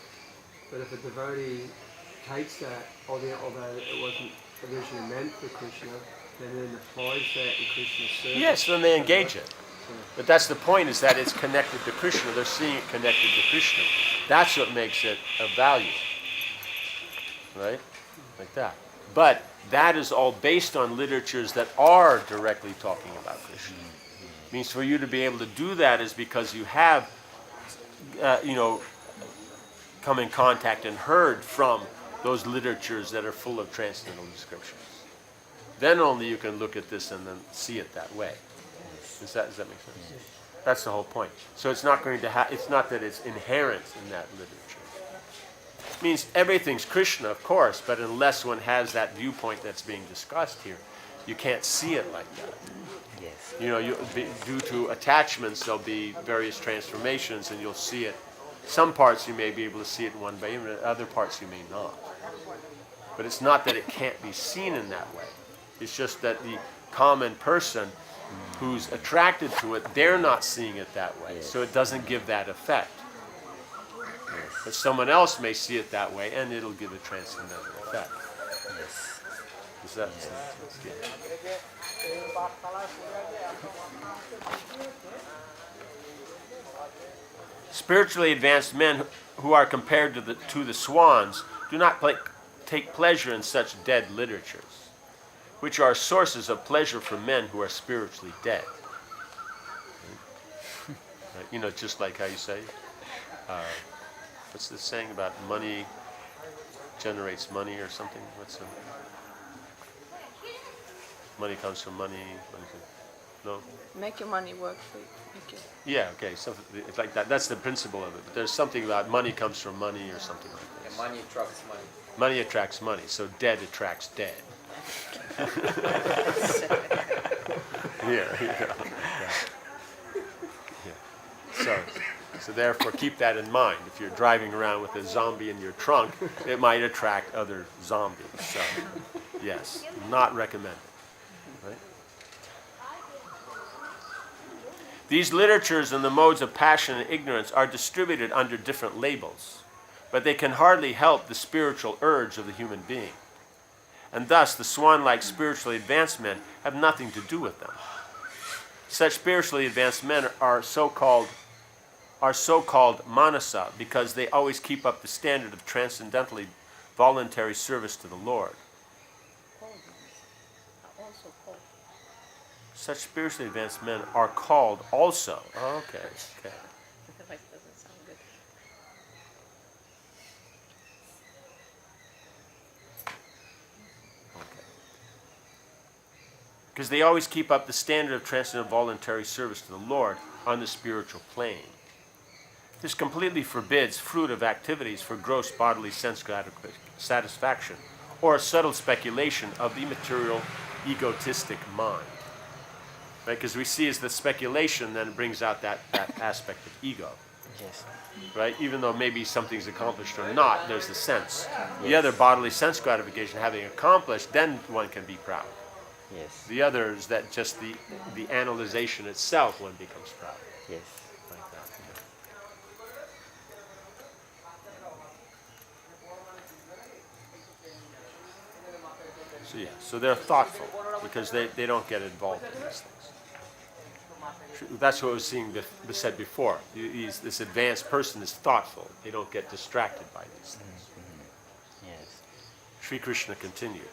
But if a devotee takes that, although it wasn't originally meant for Krishna, then applies that in Krishna's service. Yes, then they engage it. But that's the point, is that it's connected to Krishna. They're seeing it connected to Krishna. That's what makes it of value. Right? Like that. But that is all based on literatures that are directly talking about Krishna. Means for you to be able to do that is because you have, come in contact and heard from those literatures that are full of transcendental descriptions. Then only you can look at this and then see it that way. Does that make sense? That's the whole point. So it's not going to it's not that it's inherent in that literature. It means everything's Krishna, of course, but unless one has that viewpoint that's being discussed here, you can't see it like that. Yes. Due to attachments, there'll be various transformations, and you'll see it. Some parts you may be able to see it in one way, and other parts you may not. But it's not that it can't be seen in that way. It's just that common person who's attracted to it, they're not seeing it that way. Yes. So it doesn't give that effect. Yes. But someone else may see it that way, and it'll give a transcendental effect. Yes. Is that that's good. Spiritually advanced men who are compared to the swans do not take pleasure in such dead literatures, which are sources of pleasure for men who are spiritually dead. Right? You know, just like how you say, what's this saying about money generates money or something? Money comes from money. No? Make your money work for you. Make it. Yeah, okay, something it's like that. That's the principle of it. But there's something about money comes from money or something like And this. money attracts money. Money attracts money, so dead attracts dead. Yeah. So therefore, keep that in mind. If you're driving around with a zombie in your trunk, it might attract other zombies. So, yes, not recommended. Right? These literatures and the modes of passion and ignorance are distributed under different labels, but they can hardly help the spiritual urge of the human being. And thus, the swan-like spiritually advanced men have nothing to do with them. Such spiritually advanced men are so-called manasa because they always keep up the standard of transcendentally voluntary service to the Lord. Such spiritually advanced men are called also. Oh, okay. Doesn't sound good. Because they always keep up the standard of transcendental voluntary service to the Lord on the spiritual plane. This completely forbids fruit of activities for gross bodily sense satisfaction or subtle speculation of the material egotistic mind. Right? Because we see as the speculation then brings out that aspect of ego. Yes. Right? Even though maybe something's accomplished or not, there's the sense. The Yes. other bodily sense gratification having accomplished, then one can be proud. Yes. The other is that just the analyzation itself, one becomes proud. Yes. Like that. So they're thoughtful because they don't get involved in these things. That's what was said before. This advanced person is thoughtful. They don't get distracted by these things. Yes. Sri Krishna continued.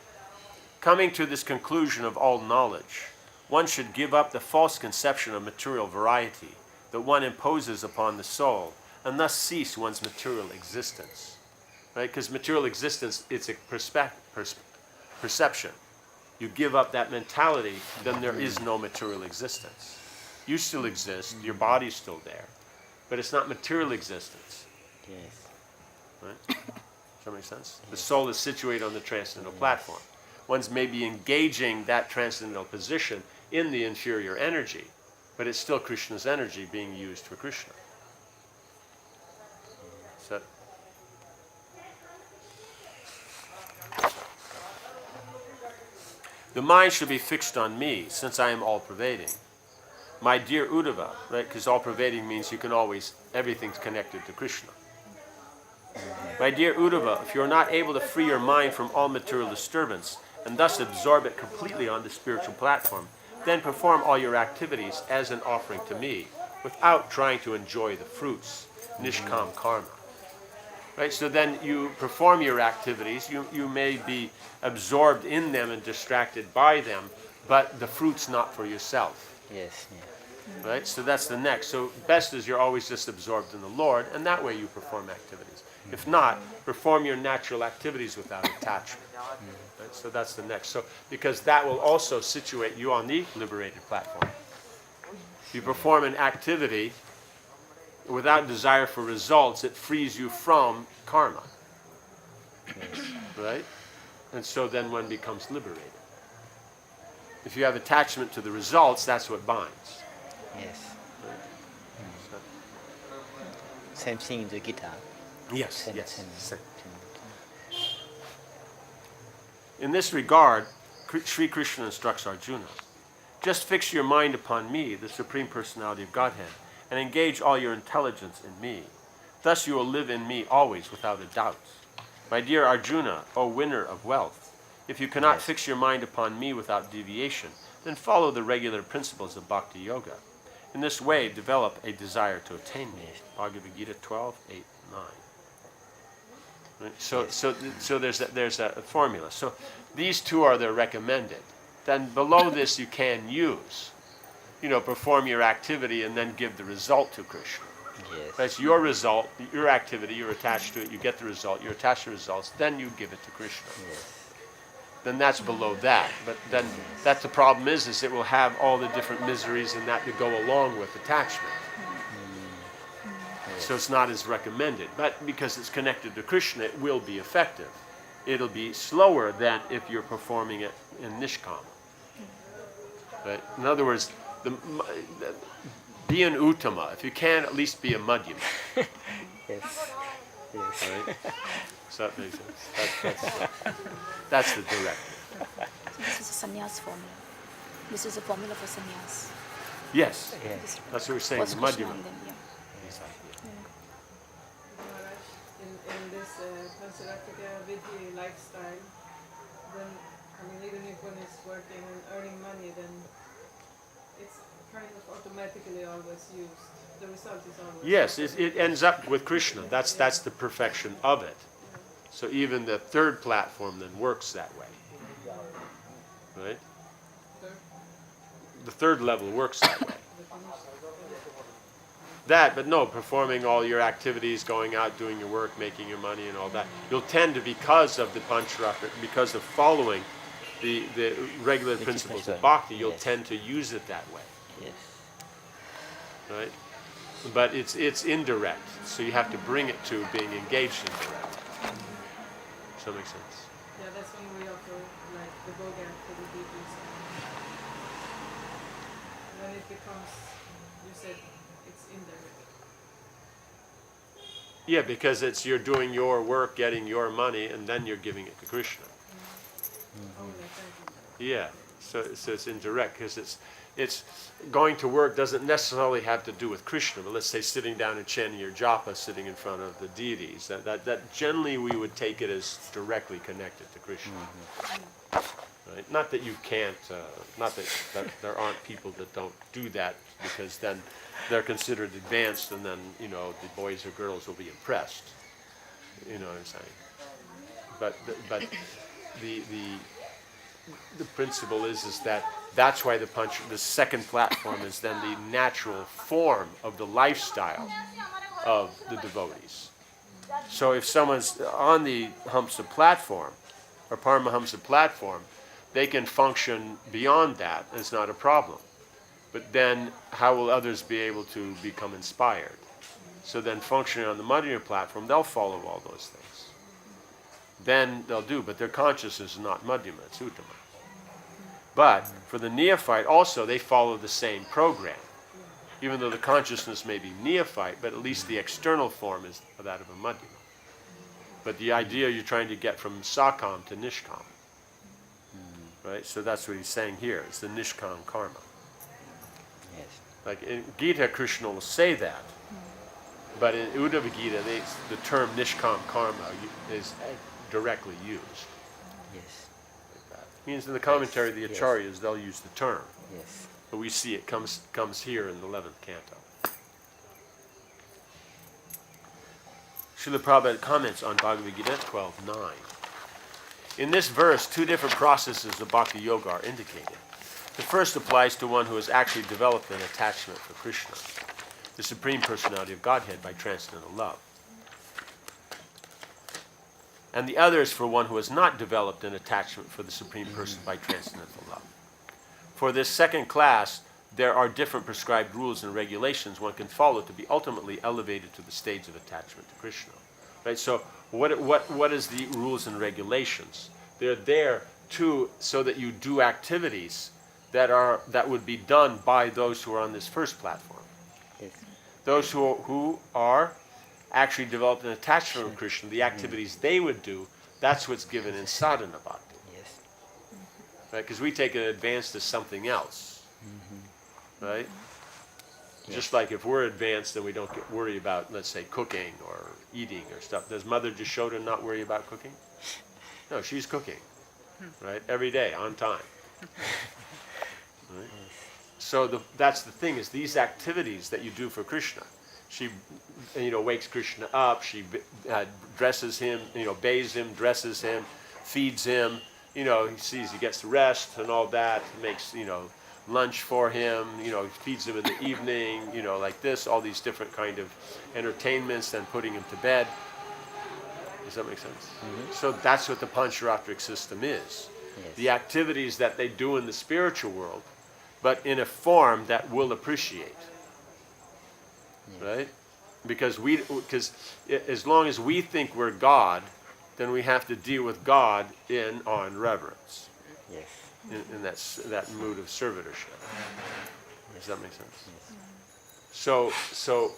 Coming to this conclusion of all knowledge, one should give up the false conception of material variety that one imposes upon the soul and thus cease one's material existence. Right? Because material existence, it's a perception. You give up that mentality, then there is no material existence. You still exist, your body's still there, but it's not material existence. Yes. Right? Does that make sense? The soul is situated on the transcendental platform. One's maybe engaging that transcendental position in the inferior energy, but it's still Krishna's energy being used for Krishna. So, the mind should be fixed on me, since I am all-pervading. My dear Uddhava, right? Because all-pervading means you can always, everything's connected to Krishna. My dear Uddhava, if you are not able to free your mind from all material disturbance, and thus absorb it completely on the spiritual platform, then perform all your activities as an offering to me, without trying to enjoy the fruits, nishkam karma. Right? So then you perform your activities, you may be absorbed in them and distracted by them, but the fruit's not for yourself. Yes. Yeah. Right? So that's the next. So best is you're always just absorbed in the Lord, and that way you perform activities. If not, perform your natural activities without attachment. Right? So that's the next. So because that will also situate you on the liberated platform. If you perform an activity without desire for results, it frees you from karma. Right? And so then one becomes liberated. If you have attachment to the results, that's what binds. Yes. Same thing in the guitar. Yes, Same. In this regard, Sri Krishna instructs Arjuna. Just fix your mind upon me, the Supreme Personality of Godhead, and engage all your intelligence in me. Thus you will live in me always without a doubt. My dear Arjuna, O winner of wealth, if you cannot fix your mind upon me without deviation, then follow the regular principles of Bhakti Yoga. In this way, develop a desire to attain me. Bhagavad Gita 12:8-9. Right? So there's a formula. So these two are the recommended. Then below this you can use, perform your activity and then give the result to Krishna. Yes. That's your result, your activity, you're attached to it, you get the result, you're attached to the results, then you give it to Krishna. Yes. Then that's below that. But then that's the problem is it will have all the different miseries and that to go along with attachment. So it's not as recommended. But because it's connected to Krishna, it will be effective. It'll be slower than if you're performing it in nishkama. But in other words, be an uttama. If you can, at least be a madhyama. Yes. Yes. Right? So that makes sense. That's the directive. So this is a sannyas formula. This is a formula for sannyas. Yes. Yes. That's what we're saying, First the Krishna madhyama. and then, yeah. Maharaj, in this Pancharatrika Vidhi lifestyle, then, even if one is working and earning money, then it's kind of automatically always used. The result is always Yes, it ends up with Krishna. That's the perfection of it. So even the third platform then works that way. Right? The third level works that way. But no, performing all your activities, going out, doing your work, making your money and all that. You'll tend to, because of the Pancharatrika, because of following the regular principles of bhakti, you'll tend to use it that way. Yes. Right? But it's indirect, so you have to bring it to being engaged in direct. Does that make sense? Yeah, that's when we offer like the boga to the deities. When it becomes, you said, it's indirect. Yeah, because you're doing your work, getting your money, and then you're giving it to Krishna. Only thank Yeah, so it's indirect because it's going to work doesn't necessarily have to do with Krishna, but let's say sitting down and chanting your japa, sitting in front of the deities. That generally we would take it as directly connected to Krishna. Right? Not that you can't, not that there aren't people that don't do that because then they're considered advanced and then the boys or girls will be impressed. You know what I'm saying? But the principle is that that's why the second platform is then the natural form of the lifestyle of the devotees. So if someone's on the Hamsa platform or Paramahamsa platform, they can function beyond that. It's not a problem. But then how will others be able to become inspired? So then functioning on the Madhya platform, they'll follow all those things. Then they'll do, but their consciousness is not Madhyama, it's Uttama. But for the neophyte also, they follow the same program. Even though the consciousness may be neophyte, but at least the external form is that of a Madhyama. But the idea you're trying to get from Sakam to Nishkam. Right? So that's what he's saying here. It's the Nishkam karma. Yes. Like in Gita, Krishna will say that. But in Uddhava Gita, the term Nishkam karma is directly used. Yes. Means in the commentary of the Yes. Acharyas, they'll use the term. Yes. But we see it comes here in the 11th canto. Srila Prabhupada comments on Bhagavad Gita 12:9. In this verse, two different processes of Bhakti Yoga are indicated. The first applies to one who has actually developed an attachment for Krishna, the Supreme Personality of Godhead, by transcendental love. And the other is for one who has not developed an attachment for the Supreme Person by transcendental love. For this second class, there are different prescribed rules and regulations one can follow to be ultimately elevated to the stage of attachment to Krishna. Right? So what is the rules and regulations? They're there so that you do activities that would be done by those who are on this first platform. Yes. Those who are actually developed an attachment with Krishna, the activities they would do, that's what's given in sadhana bhakti. Yes. Right? Because we take it advanced as something else. right? Just like if we're advanced, then we don't worry about, let's say, cooking or eating or stuff. Does Mother Jashoda not worry about cooking? No, she's cooking, right? Every day, on time. Right? So that's the thing, is these activities that you do for Krishna. She, wakes Krishna up. She dresses him, bathes him, dresses him, feeds him. He sees he gets rest and all that. Makes, lunch for him, feeds him in the evening, like this, all these different kind of entertainments, then putting him to bed. Does that make sense? Mm-hmm. So that's what the Pancharatric system is. Yes. The activities that they do in the spiritual world, but in a form that we'll appreciate. Yes. Right? Because as long as we think we're God, then we have to deal with God on reverence. Yes. In that mood of servitorship. Does that make sense? Yes.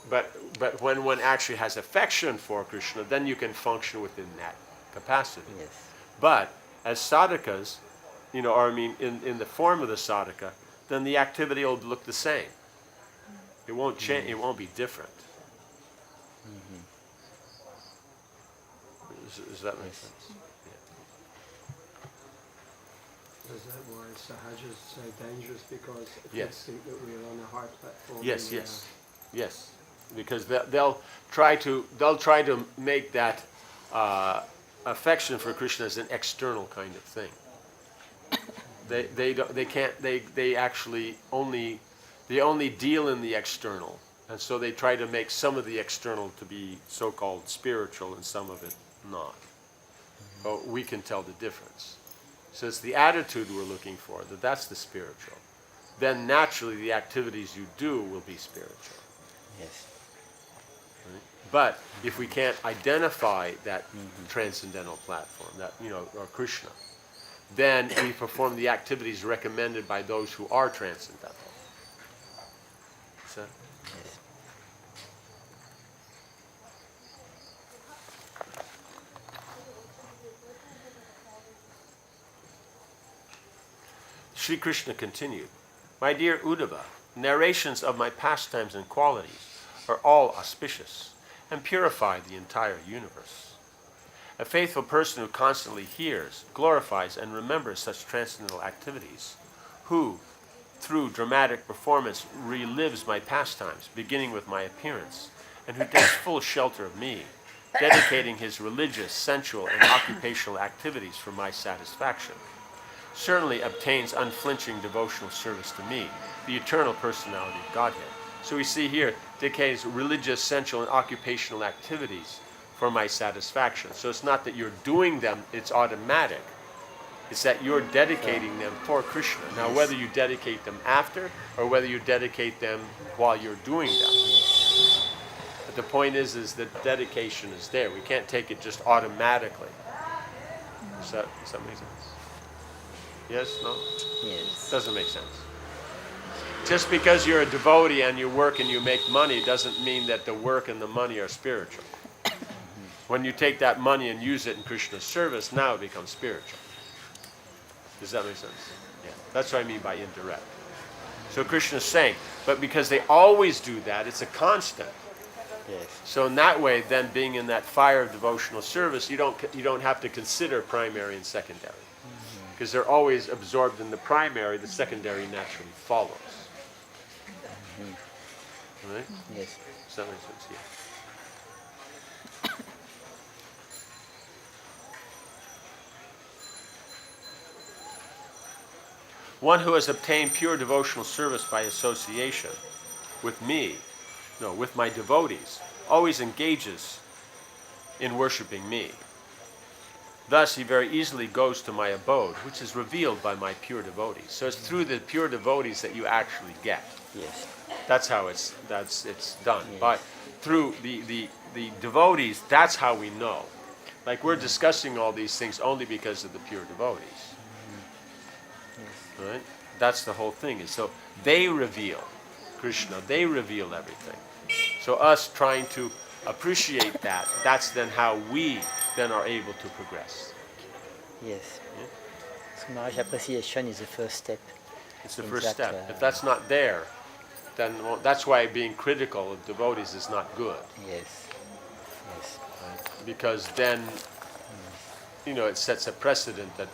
But when one actually has affection for Krishna, then you can function within that capacity. Yes. But as sadhakas, in the form of the sadhaka, then the activity will look the same. It won't change. Mm-hmm. It won't be different. Mm-hmm. Does that make sense? Is that why Sahaja is so dangerous? Because if yes. they think that we're on a high platform. Yes. Because they'll try to make that affection for Krishna as an external kind of thing. They actually only deal in the external, and so they try to make some of the external to be so-called spiritual and some of it not. But we can tell the difference. So it's the attitude we're looking for, that's the spiritual. Then naturally the activities you do will be spiritual. Yes. Right? But if we can't identify that transcendental platform, or Krishna, then we perform the activities recommended by those who are transcendental. So? Yes. Sri Krishna continued, "My dear Uddhava, narrations of my pastimes and qualities are all auspicious and purify the entire universe. A faithful person who constantly hears, glorifies, and remembers such transcendental activities, who, through dramatic performance, relives my pastimes, beginning with my appearance, and who takes full shelter of me, dedicating his religious, sensual, and occupational activities for my satisfaction, certainly obtains unflinching devotional service to me, the eternal personality of Godhead." So we see here, dedicates religious, sensual, and occupational activities for my satisfaction. So it's not that you're doing them, it's automatic. It's that you're dedicating them for Krishna. Now, whether you dedicate them after, or whether you dedicate them while you're doing them. But the point is that dedication is there. We can't take it just automatically. Does that make sense? Yes? No? Yes. Doesn't make sense. Just because you're a devotee and you work and you make money doesn't mean that the work and the money are spiritual. When you take that money and use it in Krishna's service, now it becomes spiritual. Does that make sense? Yeah. That's what I mean by indirect. So Krishna's saying, but because they always do that, it's a constant. Yes. So in that way, then being in that fire of devotional service, you don't have to consider primary and secondary. Because they're always absorbed in the primary, the secondary naturally follows. Right? Yes. Does that make sense? Yeah. One who has obtained pure devotional service by association with me, with my devotees, always engages in worshiping me. Thus, he very easily goes to my abode, which is revealed by my pure devotees. So it's through the pure devotees that you actually get. Yes. That's how it's done. Yes. Through the devotees, that's how we know. Like we're discussing all these things only because of the pure devotees. Yes. Right? That's the whole thing. And so they reveal Krishna. They reveal everything. So us trying to appreciate that, that's then how we then are able to progress. Yes. Yeah? So Maharaj, appreciation is the first step. It's the in first that, step. If that's not there, then that's why being critical of devotees is not good. Yes. Yes. Because then, it sets a precedent that,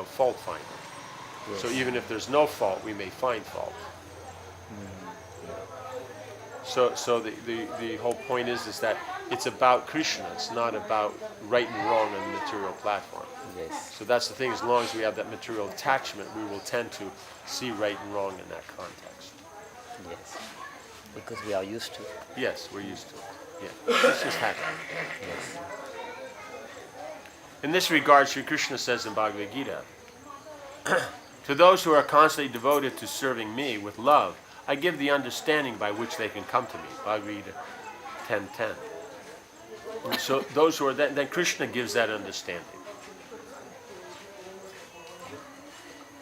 fault finding. Yes. So even if there's no fault, we may find fault. So the whole point is that it's about Krishna. It's not about right and wrong on the material platform. Yes. So that's the thing. As long as we have that material attachment, we will tend to see right and wrong in that context. Yes. Because we are used to. Yes, we're used to it. Yeah, it's just happening. Yes. In this regard, Sri Krishna says in Bhagavad Gita, to those who are constantly devoted to serving me with love, I give the understanding by which they can come to me. Bhagavad Gita 10:10. So those who are then Krishna gives that understanding.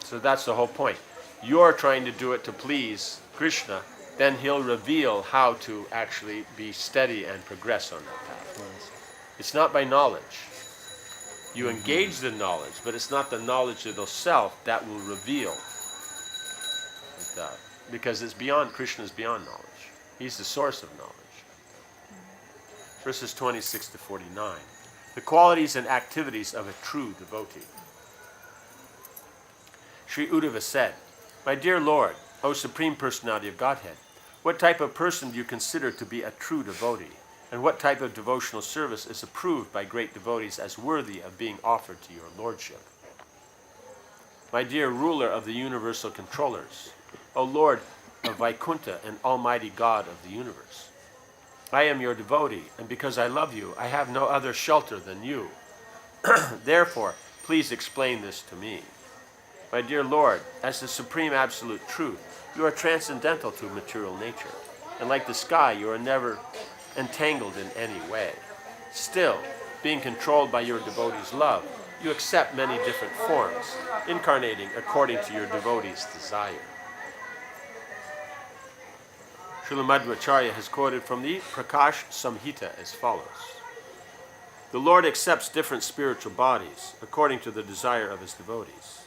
So that's the whole point. You're trying to do it to please Krishna, then he'll reveal how to actually be steady and progress on that path. Yes. It's not by knowledge. You engage the knowledge, but it's not the knowledge of the self that will reveal that. Because it's beyond, Krishna is beyond knowledge. He's the source of knowledge. Verses 26 to 49. The qualities and activities of a true devotee. Sri Uddhava said, my dear Lord, O Supreme Personality of Godhead, what type of person do you consider to be a true devotee? And what type of devotional service is approved by great devotees as worthy of being offered to your Lordship? My dear ruler of the universal controllers, O Lord of Vaikuntha and Almighty God of the universe, I am your devotee, and because I love you, I have no other shelter than you. Therefore, please explain this to me. My dear Lord, as the supreme absolute truth, you are transcendental to material nature, and like the sky, you are never entangled in any way. Still, being controlled by your devotee's love, you accept many different forms, incarnating according to your devotee's desire. Srila Madhvacharya has quoted from the Prakash Samhita as follows. The Lord accepts different spiritual bodies according to the desire of his devotees.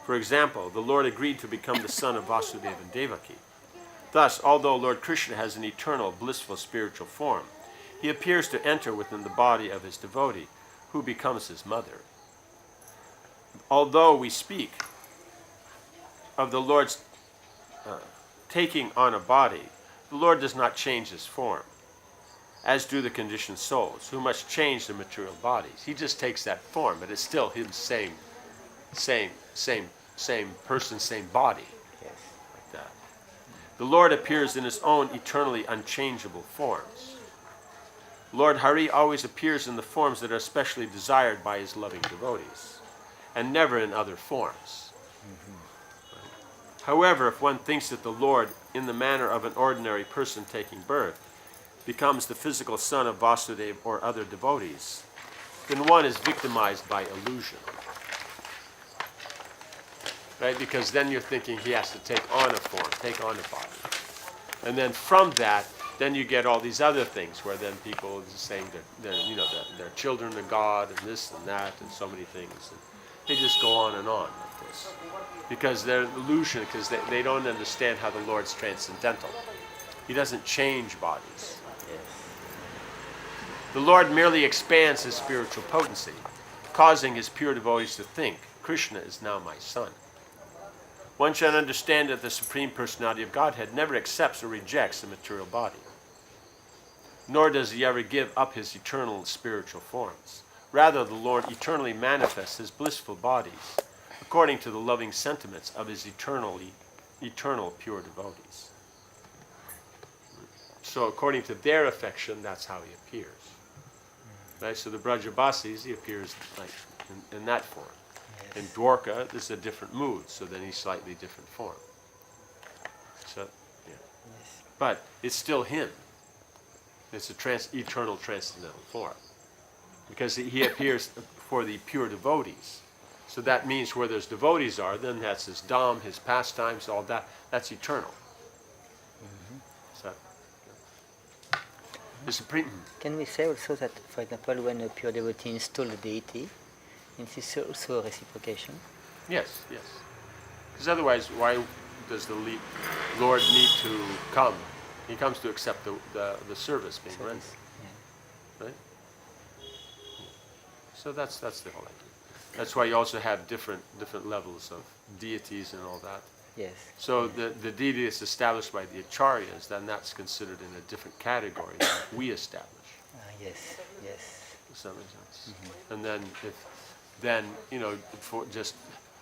For example, the Lord agreed to become the son of Vasudeva and Devaki. Thus, although Lord Krishna has an eternal, blissful spiritual form, he appears to enter within the body of his devotee, who becomes his mother. Although we speak of the Lord's taking on a body, the Lord does not change his form, as do the conditioned souls, who must change their material bodies. He just takes that form, but it's still him, same person, same body. Yes. Like that. The Lord appears in his own eternally unchangeable forms. Lord Hari always appears in the forms that are especially desired by his loving devotees, and never in other forms. However, if one thinks that the Lord, in the manner of an ordinary person taking birth, becomes the physical son of Vasudeva or other devotees, then one is victimized by illusion. Right? Because then you're thinking he has to take on a form, take on a body. And then from that, then you get all these other things where then people are saying that they're children of God and this and that and so many things. And they just go on like this. Because they're an illusion, because they don't understand how the Lord's transcendental. He doesn't change bodies. The Lord merely expands his spiritual potency, causing his pure devotees to think, Krishna is now my son. One should understand that the Supreme Personality of Godhead never accepts or rejects the material body. Nor does he ever give up his eternal spiritual forms. Rather, the Lord eternally manifests his blissful bodies according to the loving sentiments of his eternal pure devotees. So according to their affection, that's how he appears. Right? So the Brajabasis, he appears like in that form. In Dwarka, there's a different mood, so then he's slightly different form. So, yeah. Yes. But it's still him. It's a eternal transcendental form. Because he appears for the pure devotees. So that means where there's devotees are, then that's his dham, his pastimes, all that. That's eternal. So, the Supreme... Can we say also that, for example, when a pure devotee installs a deity, it's also a reciprocation? Yes. Because otherwise, why does the Lord need to come? He comes to accept the service being rendered, right? So that's the whole idea. That's why you also have different levels of deities and all that. Yes. So the deity is established by the acharyas, then that's considered in a different category than we establish. Yes. Yes. Does that make sense? And then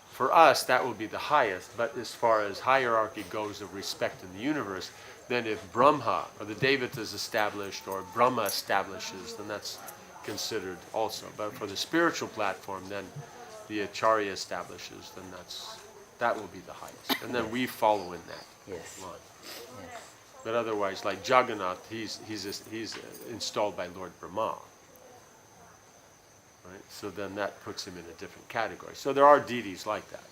for us that will be the highest. But as far as hierarchy goes of respect in the universe, then if Brahma or the Devata is established or Brahma establishes, then that's considered also. But for the spiritual platform, then the acharya establishes, then that will be the highest. And then we follow in that line. Yes. But otherwise, like Jagannath, he's installed by Lord Brahma. Right? So then that puts him in a different category. So there are deities like that.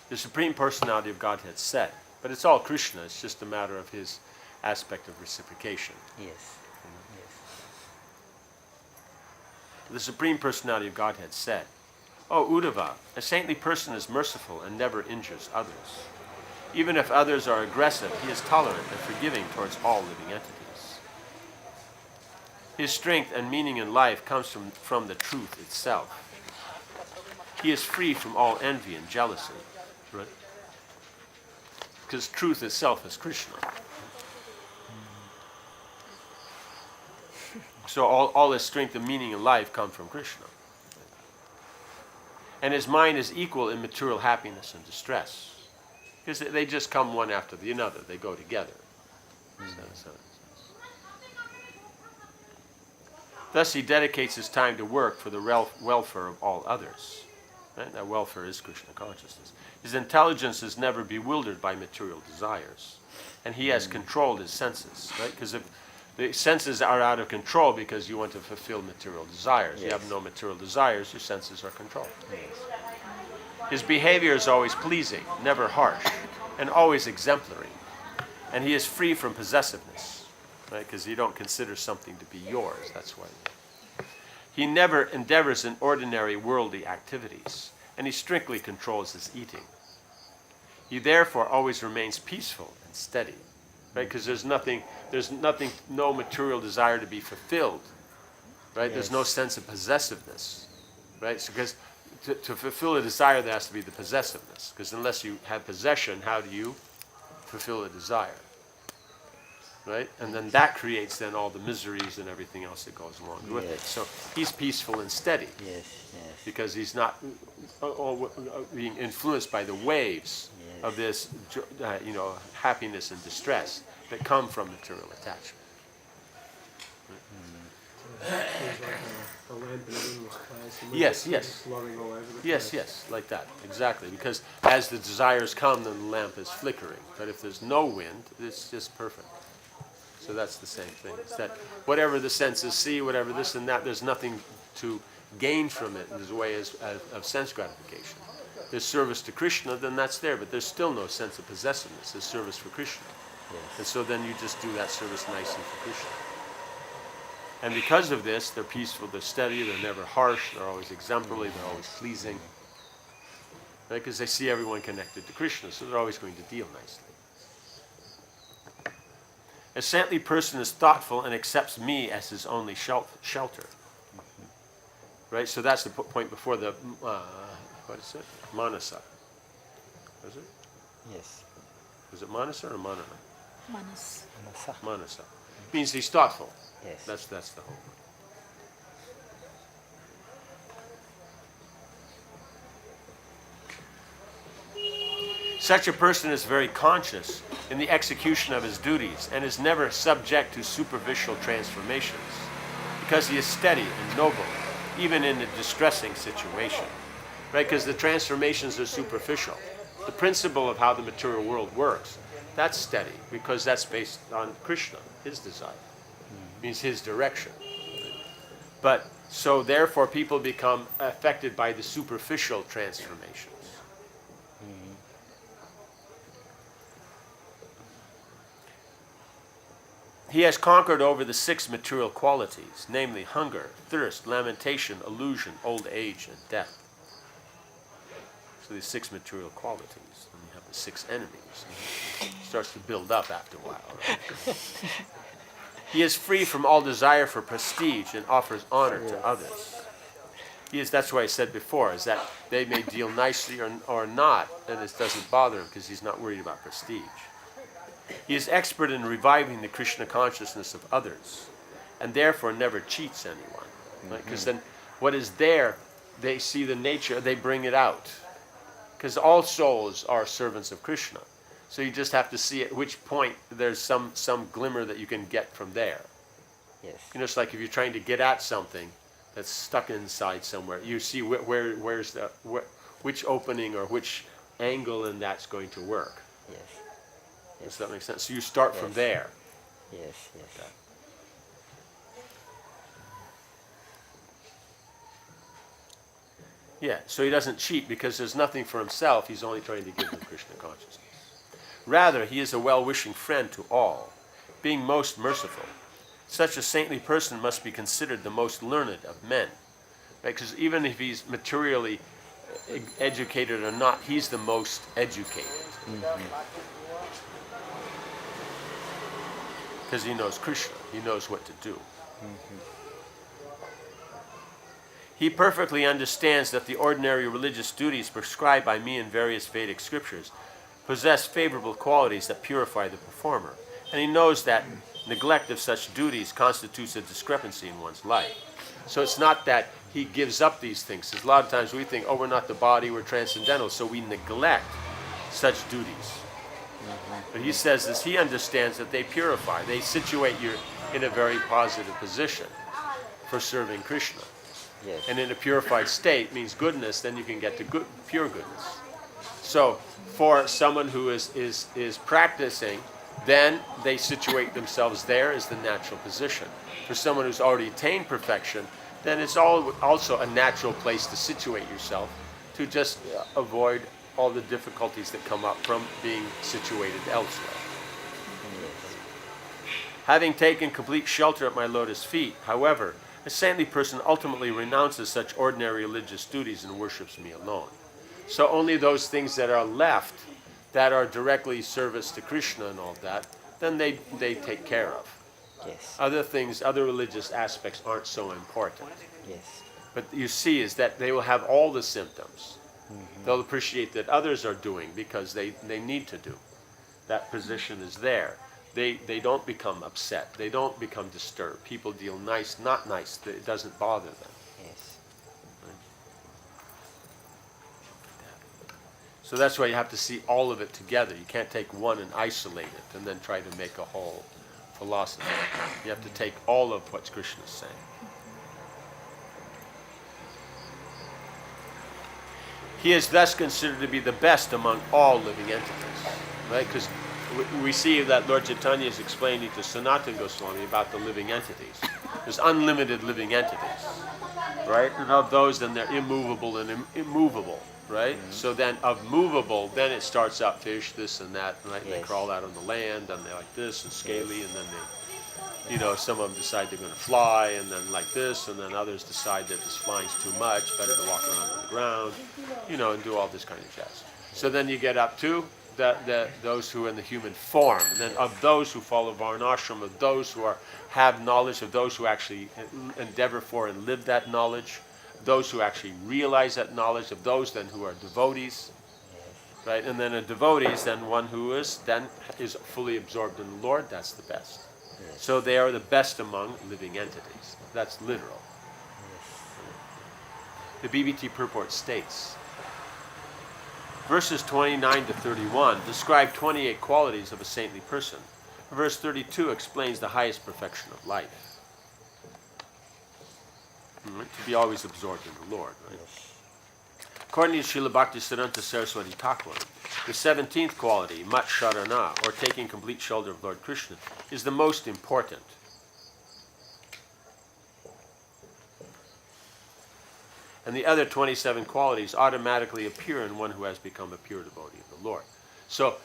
The Supreme Personality of Godhead said, but it's all Krishna, it's just a matter of his aspect of reciprocation. Yes. The Supreme Personality of Godhead said, O Uddhava, a saintly person is merciful and never injures others. Even if others are aggressive, he is tolerant and forgiving towards all living entities. His strength and meaning in life comes from the truth itself. He is free from all envy and jealousy. Right? Because truth itself is Krishna. So all his strength and meaning in life come from Krishna. And his mind is equal in material happiness and distress. Because they just come one after the other. They go together. Thus he dedicates his time to work for the welfare of all others. Right? That welfare is Krishna consciousness. His intelligence is never bewildered by material desires. And he has controlled his senses. Right? Because if the senses are out of control because you want to fulfill material desires. You have no material desires, your senses are controlled. His behavior is always pleasing, never harsh, and always exemplary. And he is free from possessiveness, right? Because you don't consider something to be yours, that's why. He never endeavors in ordinary worldly activities, and he strictly controls his eating. He therefore always remains peaceful and steady. Right, because there's nothing, no material desire to be fulfilled, right? There's no sense of possessiveness, right? So because to fulfill a desire, there has to be the possessiveness. Because unless you have possession, how do you fulfill a desire, right? And then that creates then all the miseries and everything else that goes along with it. So he's peaceful and steady. Because he's not being influenced by the waves of this, happiness and distress that come from material attachment. There's like a lamp in an endless place. And Yes. Flowing all over the place. Yes, like that, exactly. Because as the desires come, then the lamp is flickering. But if there's no wind, it's just perfect. So that's the same thing. It's that whatever the senses see, whatever this and that, there's nothing to gain from it in the way of sense gratification. There's service to Krishna, then that's there, but there's still no sense of possessiveness. There's service for Krishna. And so then you just do that service nicely for Krishna. And because of this, they're peaceful, they're steady, they're never harsh, they're always exemplary, they're always pleasing. Right? Because they see everyone connected to Krishna, so they're always going to deal nicely. A saintly person is thoughtful and accepts me as his only shelter. Right? So that's the point before the, what is it? Manasa. Was it? Yes. Was it Manasa or Manana? Manas. Manasa. Means he's thoughtful. Yes. That's the whole. Such a person is very conscious in the execution of his duties and is never subject to superficial transformations, because he is steady and noble, even in a distressing situation. Right? Because the transformations are superficial. The principle of how the material world works, that's steady, because that's based on Krishna, his desire. Means his direction. But so therefore people become affected by the superficial transformations. He has conquered over the 6 material qualities, namely hunger, thirst, lamentation, illusion, old age, and death. So these 6 material qualities, and you have the 6 enemies. It starts to build up after a while. Right? He is free from all desire for prestige and offers honor to others. That's why I said before, is that they may deal nicely or not, and it doesn't bother him because he's not worried about prestige. He is expert in reviving the Krishna consciousness of others, and therefore never cheats anyone. Because then what is there, they see the nature, they bring it out. Because all souls are servants of Krishna. So you just have to see at which point there's some glimmer that you can get from there. Yes. You know, it's like if you're trying to get at something that's stuck inside somewhere, you see which opening or which angle and that's going to work. Yes. Does that make sense? So you start from there. Yes, yes. Okay. Yeah, so he doesn't cheat because there's nothing for himself. He's only trying to give them Krishna consciousness. Rather, he is a well-wishing friend to all, being most merciful. Such a saintly person must be considered the most learned of men. Because even if he's materially educated or not, he's the most educated. Because he knows Krishna. He knows what to do. He perfectly understands that the ordinary religious duties prescribed by me in various Vedic scriptures possess favorable qualities that purify the performer. And he knows that neglect of such duties constitutes a discrepancy in one's life. So it's not that he gives up these things. Because a lot of times we think, oh, we're not the body, we're transcendental, so we neglect such duties. But he says this, he understands that they purify. They situate you in a very positive position for serving Krishna. Yes. And in a purified state means goodness, then you can get to pure goodness. So for someone who is practicing, then they situate themselves there as the natural position. For someone who's already attained perfection, then it's also a natural place to situate yourself to just avoid all the difficulties that come up from being situated elsewhere. Having taken complete shelter at my lotus feet, however, a saintly person ultimately renounces such ordinary religious duties and worships me alone. So only those things that are left that are directly service to Krishna and all that, then they take care of. Yes. Other things, other religious aspects aren't so important. Yes. But you see is that they will have all the symptoms. They'll appreciate that others are doing because they need to do. That position is there. They don't become upset. They don't become disturbed. People deal nice, not nice. It doesn't bother them. Yes. So that's why you have to see all of it together. You can't take one and isolate it and then try to make a whole philosophy. You have to take all of what Krishna is saying. He is thus considered to be the best among all living entities, right? Because we see that Lord Chaitanya is explaining to Sanatana Goswami about the living entities. There's unlimited living entities, right? And of those, then they're immovable and immovable, right? So then of movable, then it starts out fish, this and that, right? And they Yes. crawl out on the land, and they're like this, and scaly, and then they, some of them decide they're going to fly, and then like this, and then others decide that this flying's too much, better to walk around on the ground, and do all this kind of jazz. So then you get up to those who are in the human form, and then of those who follow Varnashram, of those who have knowledge, of those who actually endeavor for and live that knowledge, those who actually realize that knowledge, of those then who are devotees, right? And then a devotee is then one who is fully absorbed in the Lord. That's the best. Yes. So they are the best among living entities. That's literal. The BBT purport states, verses 29 to 31 describe 28 qualities of a saintly person. Verse 32 explains the highest perfection of life. To be always absorbed in the Lord. Right? Yes. According to Srila Bhaktisiddhanta Saraswati Thakur, the 17th quality, Mat Sharana, or taking complete shelter of Lord Krishna, is the most important. And the other 27 qualities automatically appear in one who has become a pure devotee of the Lord. So,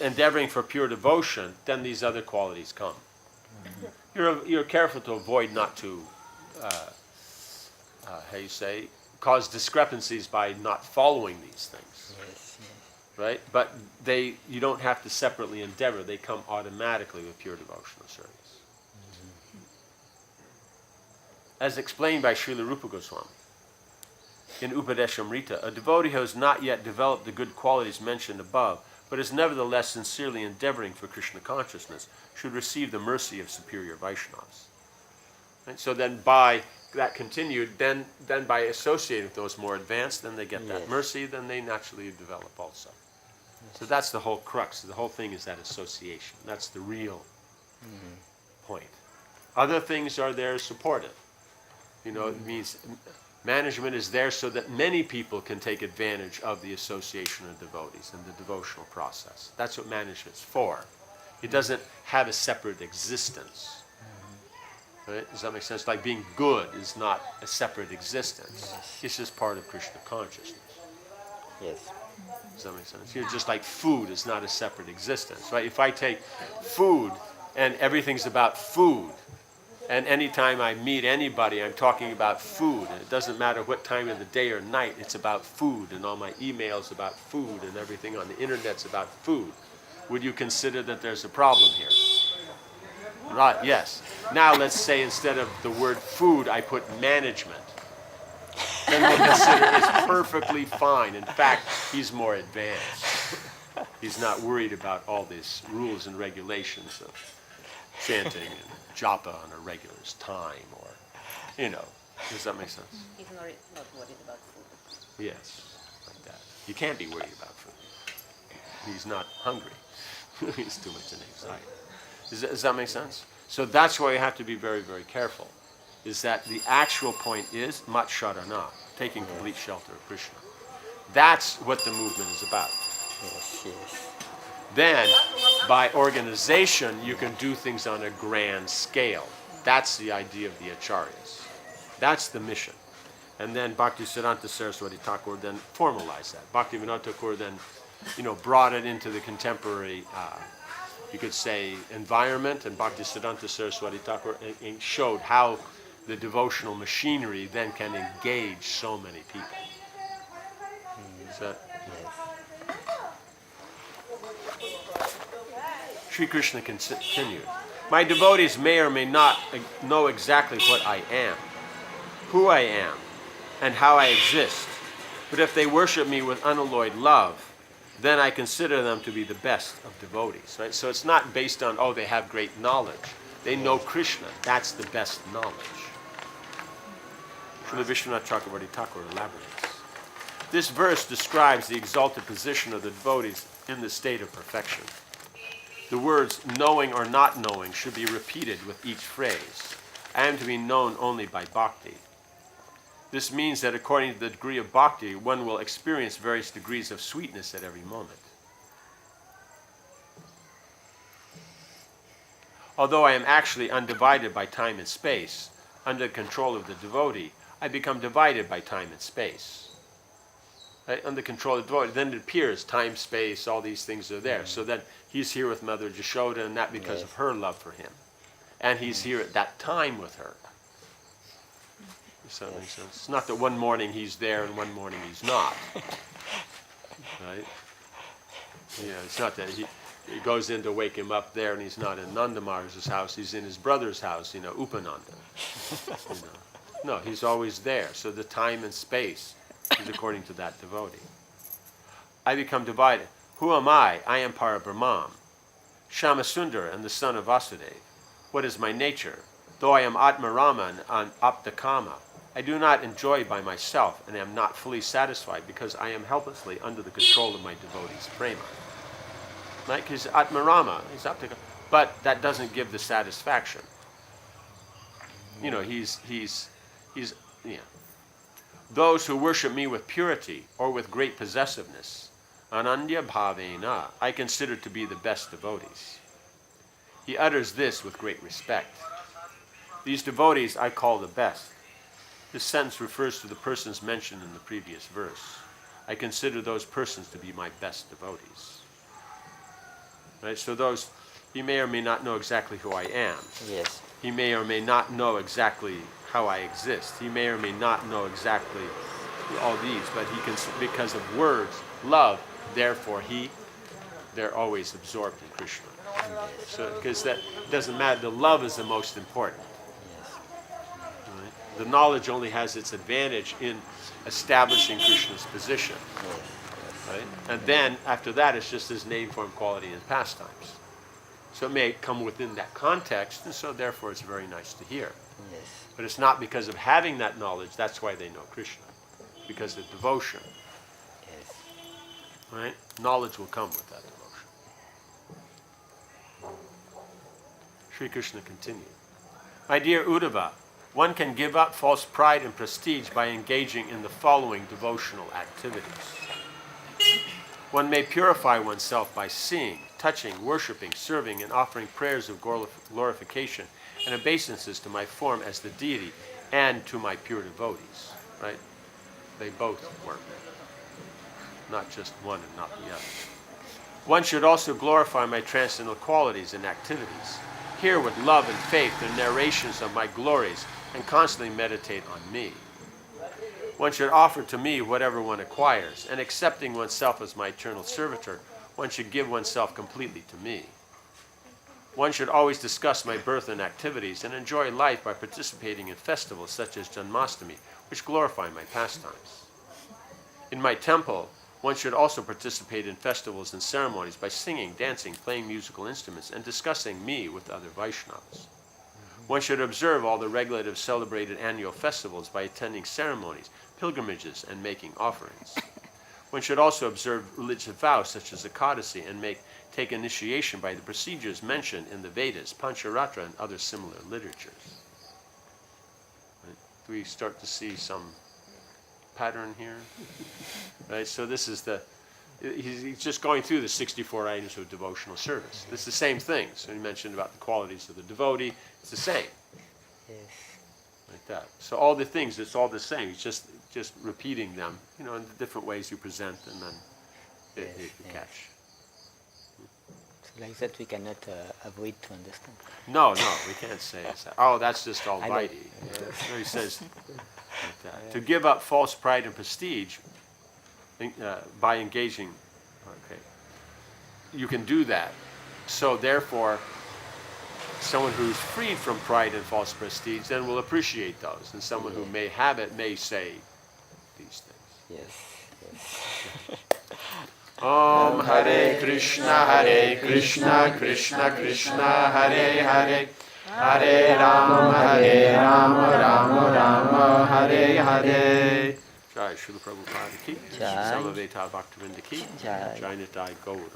endeavoring for pure devotion, then these other qualities come. You're careful to avoid not to, cause discrepancies by not following these things, Yes. right? But you don't have to separately endeavor. They come automatically with pure devotional service. As explained by Srila Rupa Goswami in Upadeshamrita, a devotee who has not yet developed the good qualities mentioned above, but is nevertheless sincerely endeavoring for Krishna consciousness, should receive the mercy of superior Vaishnavas. Right? So then by that continued, then by associating with those more advanced, then they get that Yes. mercy, then they naturally develop also. So that's the whole crux. The whole thing is that association. That's the real point. Other things are there supportive. You know, it means management is there so that many people can take advantage of the association of devotees and the devotional process. That's what management's for. It doesn't have a separate existence. Right? Does that make sense? Like being good is not a separate existence. Yes. It's just part of Krishna consciousness. Yes. Does that make sense? Here, just like food is not a separate existence, right? If I take food and everything's about food, and anytime I meet anybody, I'm talking about food, and it doesn't matter what time of the day or night, it's about food, and all my emails about food, and everything on the internet's about food. Would you consider that there's a problem here? Right, yes. Now let's say instead of the word food, I put management. Then we'll consider it's perfectly fine. In fact, he's more advanced. He's not worried about all these rules and regulations of chanting and japa on a regular time, or, you know. Does that make sense? He's not worried about food. Yes, like that. You can't be worried about food. He's not hungry. He's too much in anxiety. Does that make sense? So that's why you have to be very, very careful, is that the actual point is mat sharana, taking complete shelter of Krishna. That's what the movement is about. Yes. Yes. Then, by organization, you can do things on a grand scale. That's the idea of the acharyas. That's the mission. And then Bhaktisiddhanta Saraswati Thakur then formalized that. Bhaktivinoda Thakur then, brought it into the contemporary, you could say, environment, and Bhaktisiddhanta Saraswati Thakur showed how the devotional machinery then can engage so many people. So, Sri Krishna continued, my devotees may or may not know exactly what I am, who I am, and how I exist. But if they worship me with unalloyed love, then I consider them to be the best of devotees. Right? So it's not based on, they have great knowledge. They know Krishna. That's the best knowledge. Srila Vishwanath Chakravarti Thakur elaborates. This verse describes the exalted position of the devotees in the state of perfection. The words knowing or not knowing should be repeated with each phrase. I am to be known only by bhakti. This means that according to the degree of bhakti, one will experience various degrees of sweetness at every moment. Although I am actually undivided by time and space, under the control of the devotee, I become divided by time and space. Right? Under control of the devotee, then it appears time, space, all these things are there. So then he's here with Mother Jashoda, and that because of her love for him. And he's here at that time with her. Does that make sense? It's not that one morning he's there and one morning he's not. Right? Yeah, it's not that he goes in to wake him up there and he's not in Nanda Maharaj's house, he's in his brother's house, Upananda. No, he's always there. So the time and space is according to that devotee. I become divided. Who am I? I am Parabrahman, Shamasundara and the son of Vasudeva. What is my nature? Though I am Atmarama and Aptakama, I do not enjoy by myself and am not fully satisfied because I am helplessly under the control of my devotees' prema. Right? Because Atmarama is Aptakama, but that doesn't give the satisfaction. He's Those who worship me with purity or with great possessiveness, Anandya Bhavena, I consider to be the best devotees. He utters this with great respect. These devotees I call the best. This sentence refers to the persons mentioned in the previous verse. I consider those persons to be my best devotees. Right? So those, he may or may not know exactly who I am. Yes. He may or may not know exactly how I exist. He may or may not know exactly all these, but he can, because of words, love, therefore they're always absorbed in Krishna. So, because that doesn't matter, the love is the most important. Right? The knowledge only has its advantage in establishing Krishna's position. Right? And then, after that, it's just his name, form, quality, and pastimes. So it may come within that context, and so therefore it's very nice to hear. Yes. But it's not because of having that knowledge, that's why they know Krishna. Because of devotion. Yes. Right? Knowledge will come with that devotion. Sri Krishna continued. My dear Uddhava, one can give up false pride and prestige by engaging in the following devotional activities. One may purify oneself by seeing, touching, worshipping, serving, and offering prayers of glorification and obeisances to my form as the deity and to my pure devotees. Right? They both work. Not just one and not the other. One should also glorify my transcendental qualities and activities. Hear with love and faith the narrations of my glories and constantly meditate on me. One should offer to me whatever one acquires, and accepting oneself as my eternal servitor, one should give oneself completely to me. One should always discuss my birth and activities and enjoy life by participating in festivals such as Janmashtami, which glorify my pastimes. In my temple, one should also participate in festivals and ceremonies by singing, dancing, playing musical instruments, and discussing me with other Vaishnavas. One should observe all the regulative celebrated annual festivals by attending ceremonies, pilgrimages, and making offerings. One should also observe religious vows such as Ekadasi and take initiation by the procedures mentioned in the Vedas, Pancharatra, and other similar literatures. Right? Do we start to see some pattern here? Right? So this is he's just going through the 64 items of devotional service. It's the same thing. So he mentioned about the qualities of the devotee. It's the same. Yes. Like that. So all the things, it's all the same. It's just repeating them, in the different ways you present, and then you catch. So like that we cannot avoid to understand. No, we can't say it's that. Oh, that's just almighty. No, he says like that. To give up false pride and prestige by engaging, okay, you can do that. So therefore, someone who's freed from pride and false prestige then will appreciate those, and someone who may have it may say these things. Yes. Om Hare Krishna, Krishna Krishna, Hare Hare, Hare Rama, Rama Rama, Hare Hare. Jai Srila Prabhupada ki, Jai. Samaveta Bhaktividya ki, Jai. Jai Nitai Gaur.